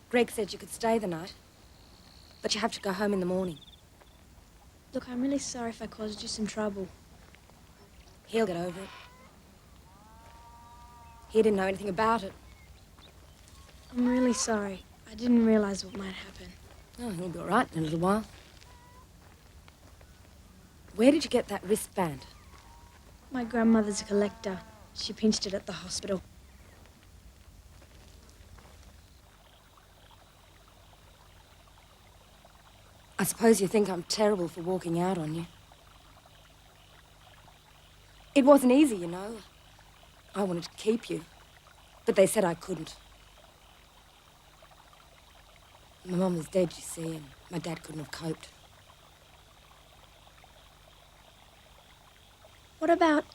[SPEAKER 4] Greg said you could stay the night, but you have to go home in the morning.
[SPEAKER 2] Look, I'm really sorry if I caused you some trouble.
[SPEAKER 4] He'll get over it. He didn't know anything about it.
[SPEAKER 2] I'm really sorry. I didn't realize what might happen.
[SPEAKER 4] Oh, he'll be all right in a little while. Where did you get that wristband?
[SPEAKER 2] My grandmother's a collector. She pinched it at the hospital.
[SPEAKER 4] I suppose you think I'm terrible for walking out on you. It wasn't easy, you know. I wanted to keep you, but they said I couldn't. My mum was dead, you see, and my dad couldn't have coped.
[SPEAKER 2] What about...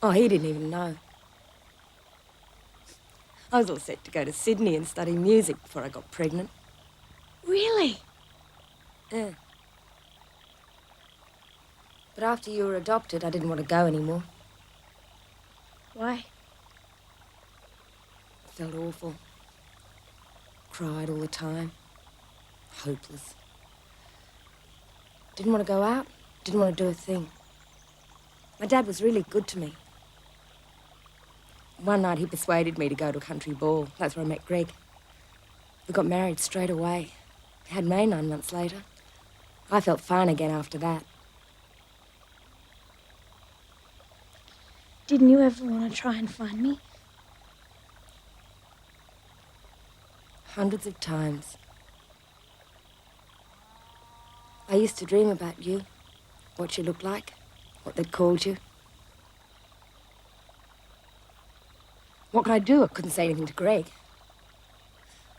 [SPEAKER 4] Oh, he didn't even know. I was all set to go to Sydney and study music before I got pregnant.
[SPEAKER 2] Really?
[SPEAKER 4] Yeah. But after you were adopted, I didn't want to go anymore.
[SPEAKER 2] Why?
[SPEAKER 4] I felt awful. Cried all the time. Hopeless. Didn't want to go out. Didn't want to do a thing. My dad was really good to me. One night he persuaded me to go to a country ball. That's where I met Greg. We got married straight away. Had May 9 months later. I felt fine again after that.
[SPEAKER 2] Didn't you ever want to try and find me?
[SPEAKER 4] Hundreds of times. I used to dream about you, what you looked like, what they'd called you. What could I do? I couldn't say anything to Greg.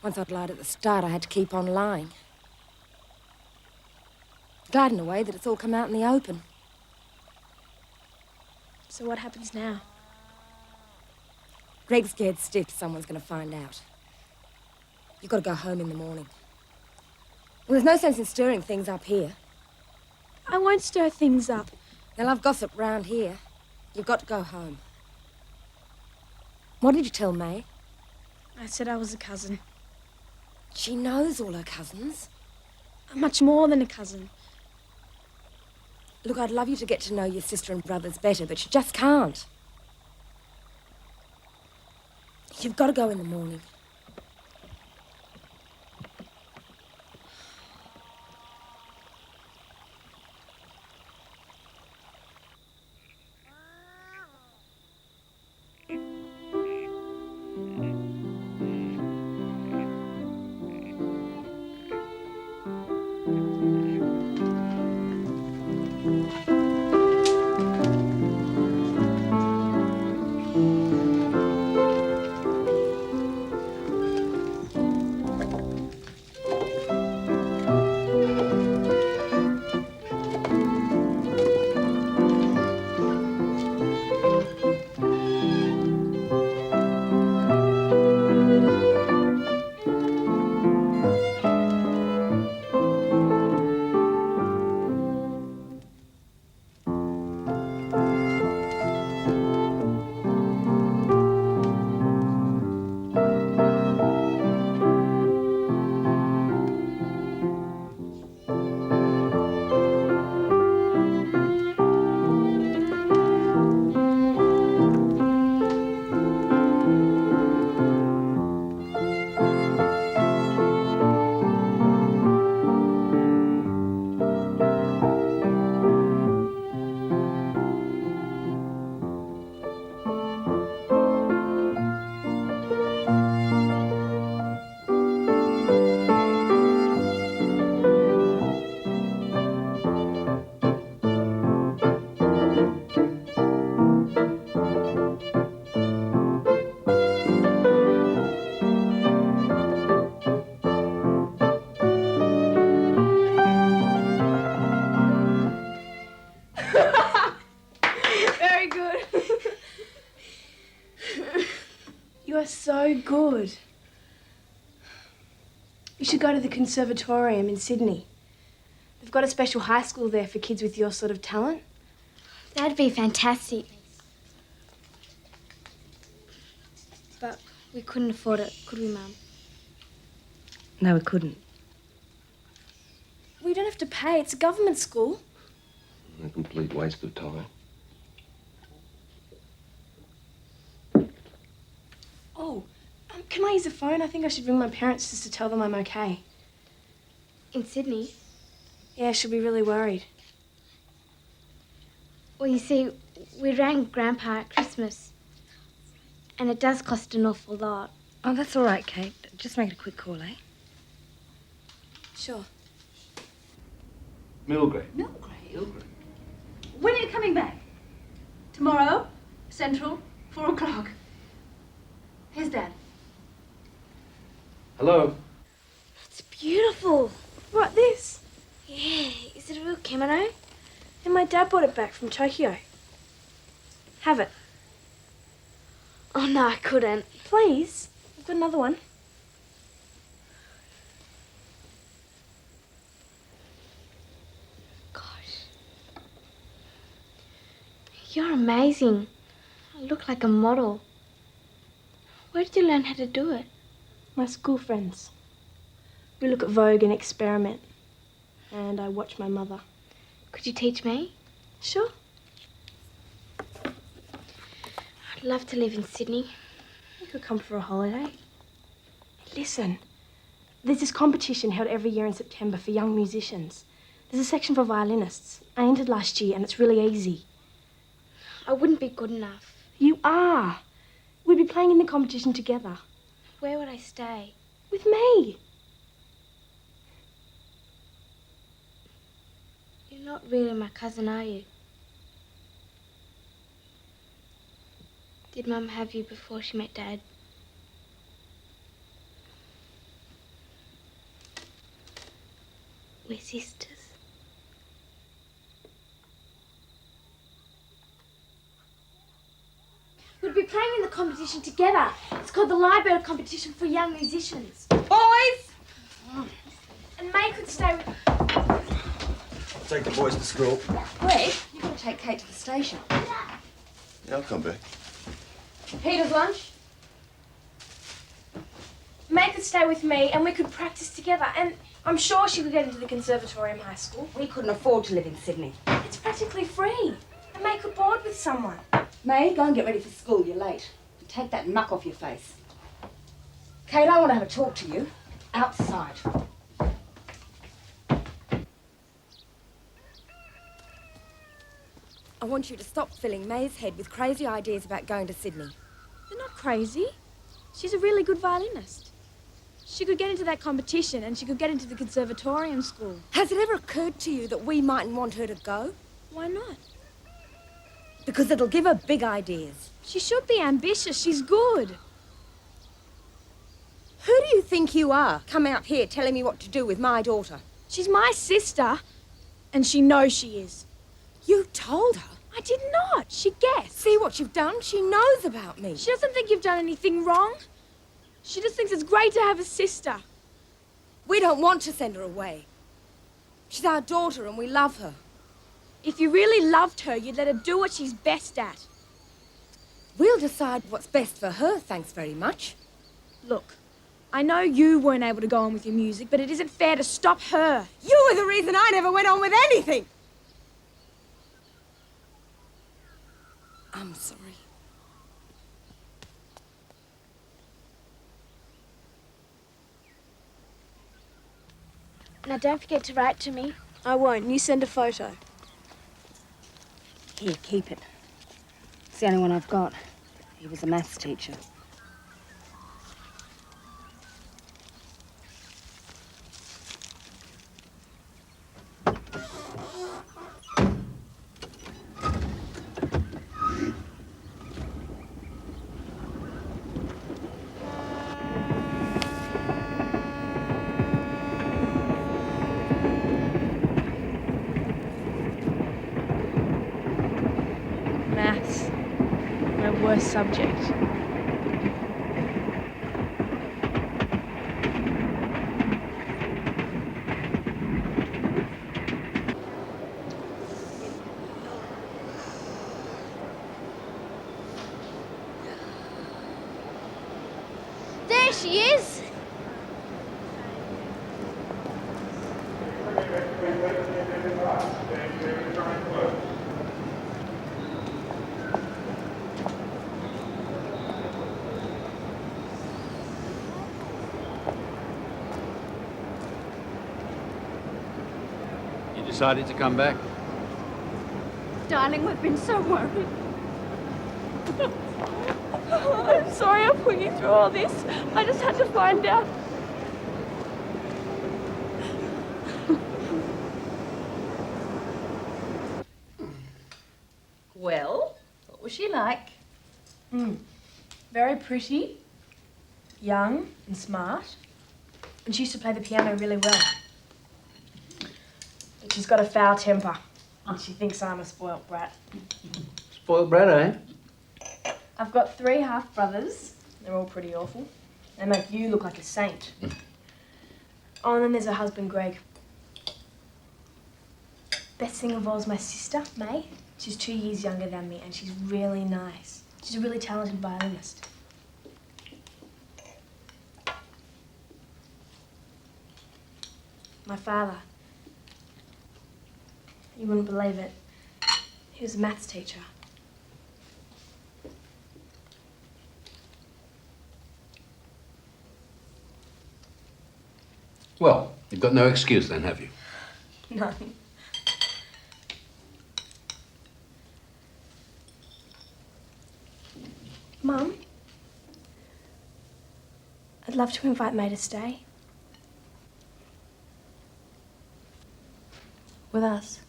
[SPEAKER 4] Once I'd lied at the start, I had to keep on lying. Lied in a way that it's all come out in the open.
[SPEAKER 2] So what happens now?
[SPEAKER 4] Greg's scared stiff someone's going to find out. You've got to go home in the morning. Well, there's no sense in stirring things up here.
[SPEAKER 2] I won't stir things up.
[SPEAKER 4] They'll have gossip round here. You've got to go home. What did you tell May?
[SPEAKER 2] I said I was a cousin.
[SPEAKER 4] She knows all her cousins.
[SPEAKER 2] I'm much more than a cousin.
[SPEAKER 4] Look, I'd love you to get to know your sister and brothers better, but you just can't. You've got to go in the morning.
[SPEAKER 12] good. You should go to the conservatorium in Sydney. They've got a special high school there for kids with your sort of talent.
[SPEAKER 2] That'd be fantastic. But we couldn't afford it, could we, Mum?
[SPEAKER 4] No, we couldn't.
[SPEAKER 12] We don't have to pay. It's a government school.
[SPEAKER 21] A complete waste of time.
[SPEAKER 12] Oh, can I use the phone? I think I should ring my parents just to tell them I'm okay.
[SPEAKER 2] In Sydney?
[SPEAKER 12] Yeah, she'll be really worried.
[SPEAKER 2] Well, you see, we rang Grandpa at Christmas. And it does cost an awful lot.
[SPEAKER 4] Oh, that's all right, Kate. Just make it a quick call, eh?
[SPEAKER 12] Sure.
[SPEAKER 16] Milgrave.
[SPEAKER 1] When are you coming back? Tomorrow? Central? 4 o'clock. Here's Dad.
[SPEAKER 16] Hello.
[SPEAKER 12] It's beautiful. What, this?
[SPEAKER 2] Yeah, is it a real kimono?
[SPEAKER 12] And my dad brought it back from Tokyo. Have it.
[SPEAKER 2] Oh, no, I couldn't.
[SPEAKER 12] Please. I've got another one.
[SPEAKER 2] You're amazing. You look like a model. Where did you learn how to do it?
[SPEAKER 12] My school friends. We look at Vogue and experiment. And I watch my mother.
[SPEAKER 2] Could you teach me?
[SPEAKER 12] Sure.
[SPEAKER 2] I'd love to live in Sydney.
[SPEAKER 12] You could come for a holiday. Listen, there's this competition held every year in September for young musicians. There's a section for violinists. I entered last year and it's really easy.
[SPEAKER 2] I wouldn't be good enough.
[SPEAKER 12] You are. We'd be playing in the competition together.
[SPEAKER 2] Where would I stay?
[SPEAKER 12] With me.
[SPEAKER 2] You're not really my cousin, are you? Did Mum have you before she met Dad? We're sisters. We'd be playing in the competition together. It's called the Lyrebird Competition for Young Musicians.
[SPEAKER 4] Boys!
[SPEAKER 12] And May could stay with...
[SPEAKER 21] I'll take the boys to school.
[SPEAKER 4] Greg, you've got to take Kate to the station.
[SPEAKER 21] Yeah, I'll come back.
[SPEAKER 12] Peter's lunch. May could stay with me and we could practice together. And I'm sure she could get into the conservatorium high school.
[SPEAKER 4] We couldn't afford to live in Sydney.
[SPEAKER 12] It's practically free. And May could board with someone.
[SPEAKER 4] May, go and get ready for school. You're late. Take that muck off your face. Kate, I want to have a talk to you. Outside. I want you to stop filling May's head with crazy ideas about going to Sydney.
[SPEAKER 12] They're not crazy. She's a really good violinist. She could get into that competition and she could get into the conservatorium school.
[SPEAKER 4] Has it ever occurred to you that we mightn't want her to go?
[SPEAKER 12] Why not?
[SPEAKER 4] Because it'll give her big ideas.
[SPEAKER 12] She should be ambitious. She's good.
[SPEAKER 4] Who do you think you are, coming up here telling me what to do with my daughter?
[SPEAKER 12] She's my sister, and she knows she is.
[SPEAKER 4] You told her?
[SPEAKER 12] I did not. She guessed.
[SPEAKER 4] See what you've done? She knows about me.
[SPEAKER 12] She doesn't think you've done anything wrong. She just thinks it's great to have a sister.
[SPEAKER 4] We don't want to send her away. She's our daughter and we love her.
[SPEAKER 12] If you really loved her, you'd let her do what she's best at.
[SPEAKER 4] We'll decide what's best for her, thanks very much.
[SPEAKER 12] Look, I know you weren't able to go on with your music, but it isn't fair to stop her.
[SPEAKER 4] You were the reason I never went on with anything. I'm sorry.
[SPEAKER 2] Now, don't forget to write to me.
[SPEAKER 12] I won't. You send a photo.
[SPEAKER 4] Here, keep it. It's the only one I've got. He was a maths teacher.
[SPEAKER 12] Maths. My worst subject.
[SPEAKER 3] You decided to come back?
[SPEAKER 1] Darling, we've been so worried.
[SPEAKER 12] I'm sorry I put you through all this. I just had to find out.
[SPEAKER 6] Well, what was she like?
[SPEAKER 12] Very pretty, young and smart. And she used to play the piano really well. But she's got a foul temper. And she thinks I'm a spoilt brat.
[SPEAKER 3] Spoiled brat, eh?
[SPEAKER 12] I've got 3 half-brothers. They're all pretty awful. They make you look like a saint. Oh, and then there's her husband, Greg. Best thing of all is my sister, May. She's 2 years younger than me, and she's really nice. She's a really talented violinist. My father. You wouldn't believe it. He was a maths teacher.
[SPEAKER 3] Well, you've got no excuse then, have you?
[SPEAKER 12] None. Mum, I'd love to invite May to stay. With us.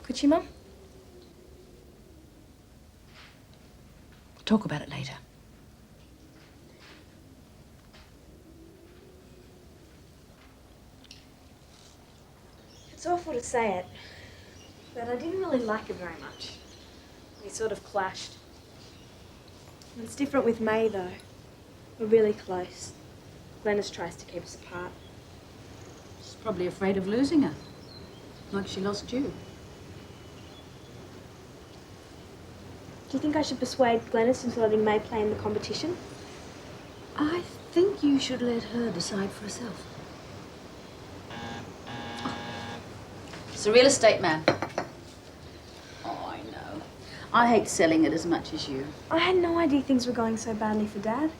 [SPEAKER 12] Could she, Mum?
[SPEAKER 8] We'll talk about it later.
[SPEAKER 12] It's awful to say it, but I didn't really like her very much. We sort of clashed. It's different with May, though. We're really close. Glenys tries to keep us apart.
[SPEAKER 1] She's probably afraid of losing her, like she lost you.
[SPEAKER 12] Do you think I should persuade Glenys into letting May play in the competition?
[SPEAKER 8] I think you should let her decide for herself.
[SPEAKER 1] It's a real estate man. Oh, I know. I hate selling it as much as you.
[SPEAKER 12] I had no idea things were going so badly for Dad.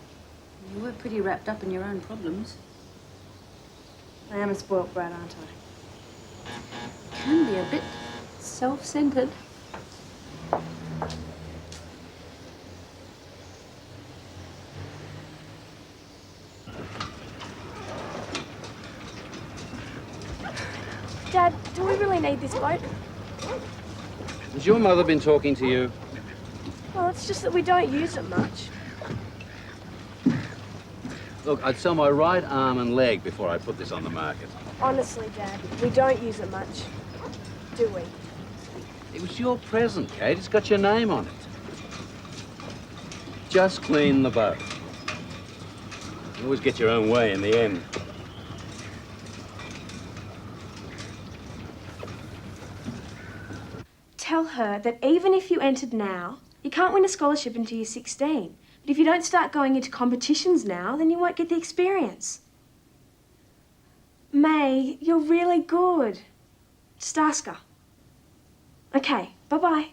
[SPEAKER 1] You were pretty wrapped up in your own problems.
[SPEAKER 12] I am a spoilt brat, aren't I?
[SPEAKER 1] Can be a bit self-centered.
[SPEAKER 12] Dad, do we really need this boat?
[SPEAKER 3] Has your mother been talking to you?
[SPEAKER 12] Well, it's just that we don't use it much.
[SPEAKER 3] Look, I'd sell my right arm and leg before I put this on the market.
[SPEAKER 12] Honestly, Dad, we don't use it much, do we?
[SPEAKER 3] It was your present, Kate. It's got your name on it. Just clean the boat. You always get your own way in the end.
[SPEAKER 12] Tell her that even if you entered now, you can't win a scholarship until you're 16. But if you don't start going into competitions now, then you won't get the experience. May, you're really good. Just ask her. Okay, bye-bye.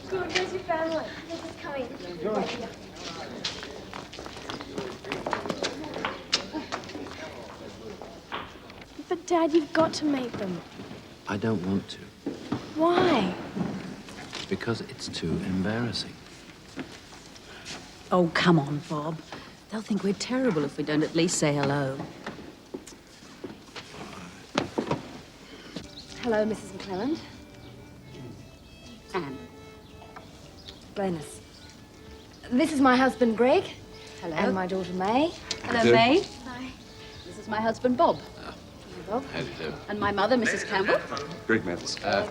[SPEAKER 12] Good, where's your family? They're just coming. But Dad, you've got to meet them.
[SPEAKER 3] I don't want to.
[SPEAKER 12] Why?
[SPEAKER 3] Because it's too embarrassing.
[SPEAKER 8] Oh, come on, Bob. They'll think we're terrible if we don't at least say hello.
[SPEAKER 11] Hello, Mrs. McClelland.
[SPEAKER 1] Anne.
[SPEAKER 11] Glenys. This is my husband, Greg.
[SPEAKER 1] Hello.
[SPEAKER 11] And my daughter, May.
[SPEAKER 1] Hello,
[SPEAKER 3] Good.
[SPEAKER 1] May.
[SPEAKER 11] Hi.
[SPEAKER 1] This is my husband, Bob.
[SPEAKER 11] Campbell.
[SPEAKER 3] How do you do?
[SPEAKER 1] And my mother, Mrs. Campbell.
[SPEAKER 21] Greg Mathis.
[SPEAKER 1] And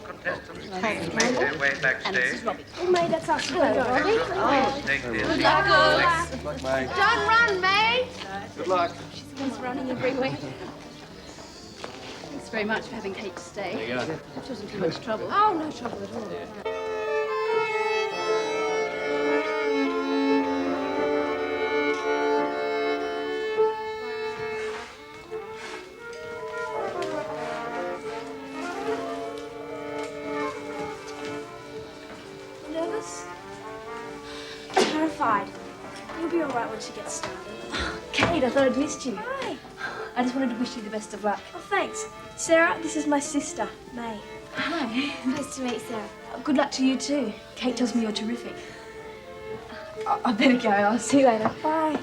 [SPEAKER 1] Mrs. Robbie.
[SPEAKER 12] Oh, May, that's us. Hello, Robbie.
[SPEAKER 1] Good luck, girls.
[SPEAKER 21] Good luck, May.
[SPEAKER 12] Don't run, May.
[SPEAKER 21] Good luck.
[SPEAKER 12] She's the one's running every week.
[SPEAKER 1] Thanks very much for having Kate to stay.
[SPEAKER 3] There you go.
[SPEAKER 1] It wasn't too much trouble.
[SPEAKER 12] Oh, no trouble at all. Nervous? Terrified. You'll be all right when she gets started.
[SPEAKER 11] Kate, I thought I'd missed you.
[SPEAKER 12] Hi.
[SPEAKER 11] I just wanted to wish you the best of luck.
[SPEAKER 12] Oh, thanks. Sarah, this is my sister, May.
[SPEAKER 11] Hi.
[SPEAKER 2] Nice to meet Sarah.
[SPEAKER 11] Good luck to you too. Kate tells me you're terrific. I better go. I'll see you later.
[SPEAKER 12] Bye.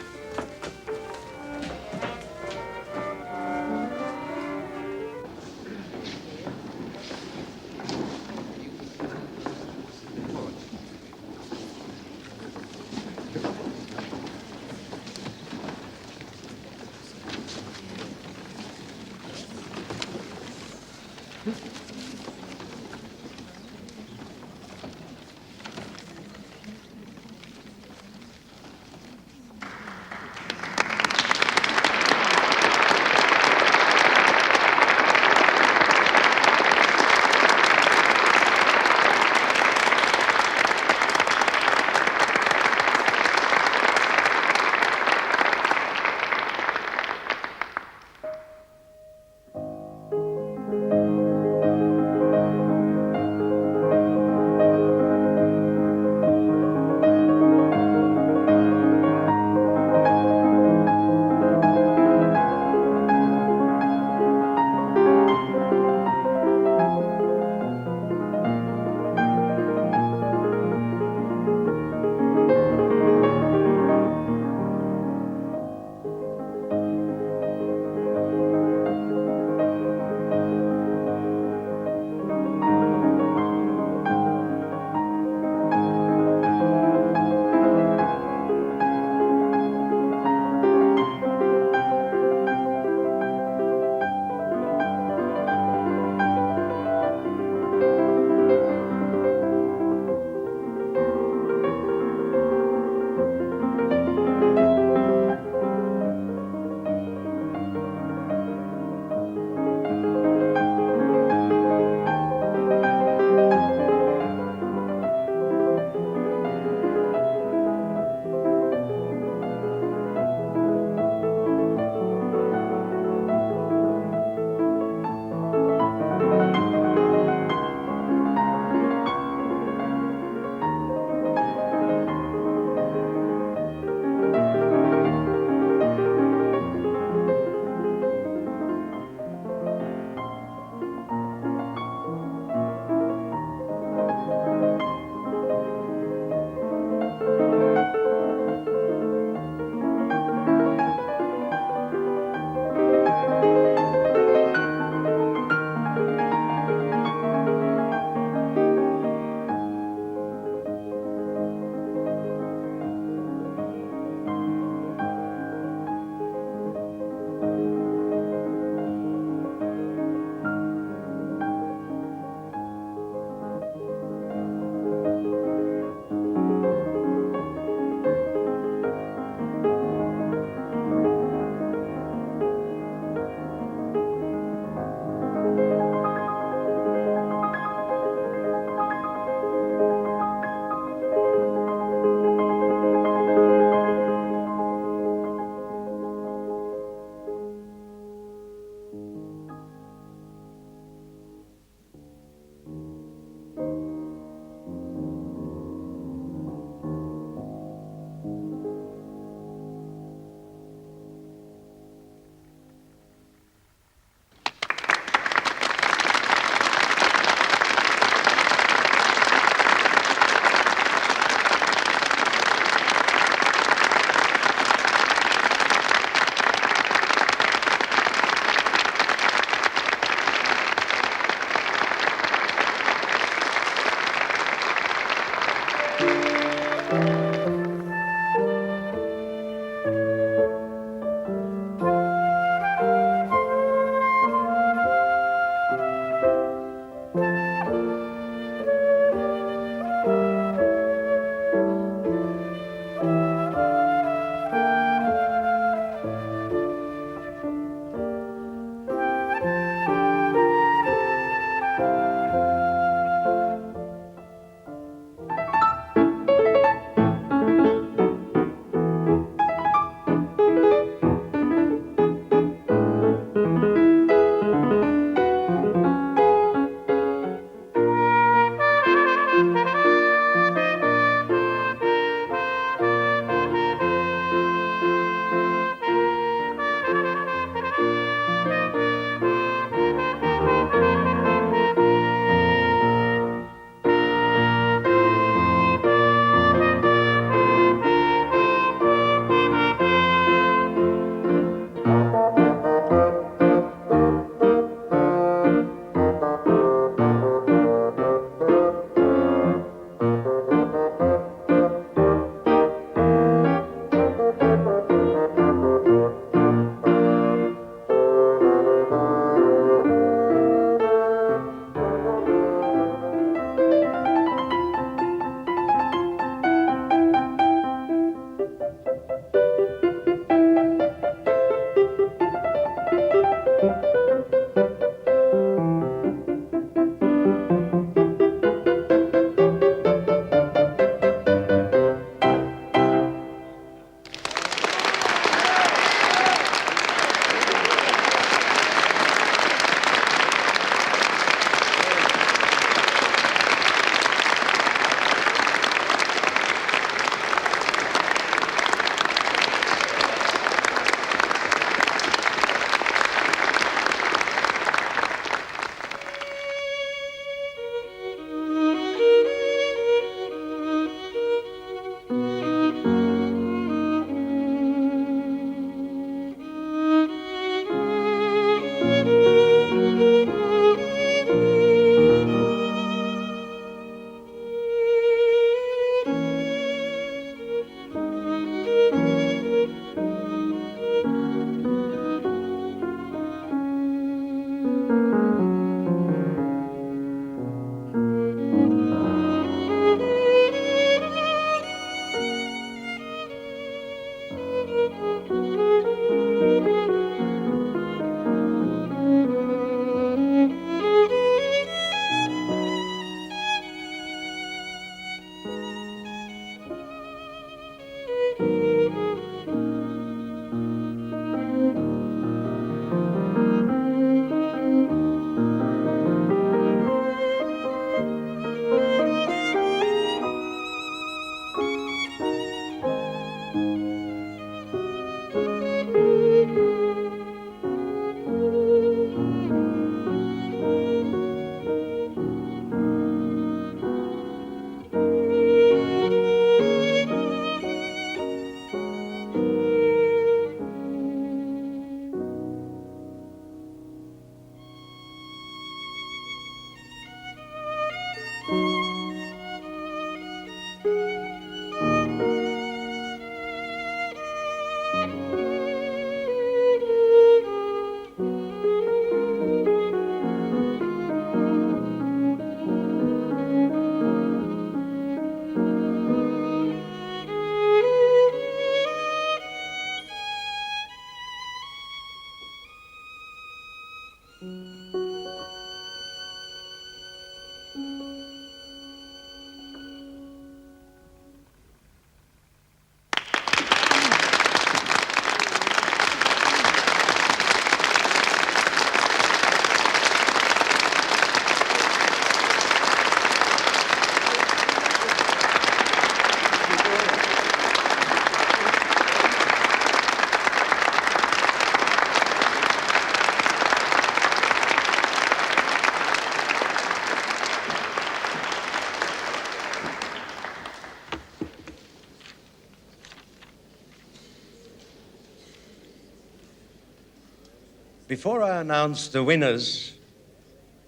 [SPEAKER 7] Before I announce the winners,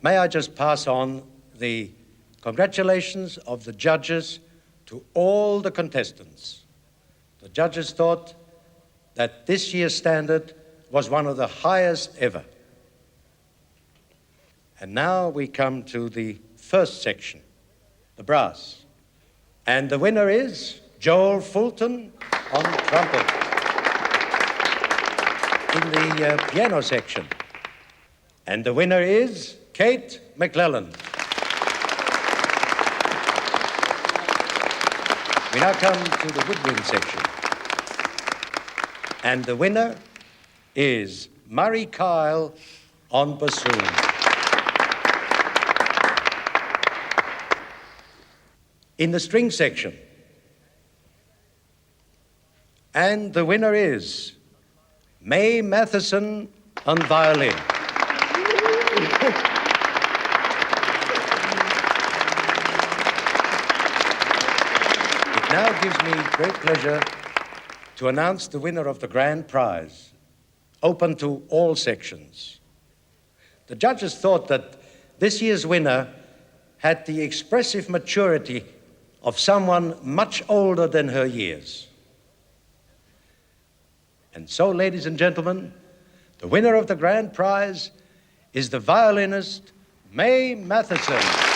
[SPEAKER 7] may I just pass on the congratulations of the judges to all the contestants. The judges thought that this year's standard was one of the highest ever. And now we come to the first section, the brass. And the winner is Joel Fulton on trumpet. In the piano section. And the winner is Kate McClellan. We now come to the woodwind section. And the winner is Murray Kyle on bassoon. In the string section. And the winner is May Matheson on violin. It now gives me great pleasure to announce the winner of the grand prize, open to all sections. The judges thought that this year's winner had the expressive maturity of someone much older than her years. And so, ladies and gentlemen, the winner of the grand prize is the violinist, May Matheson.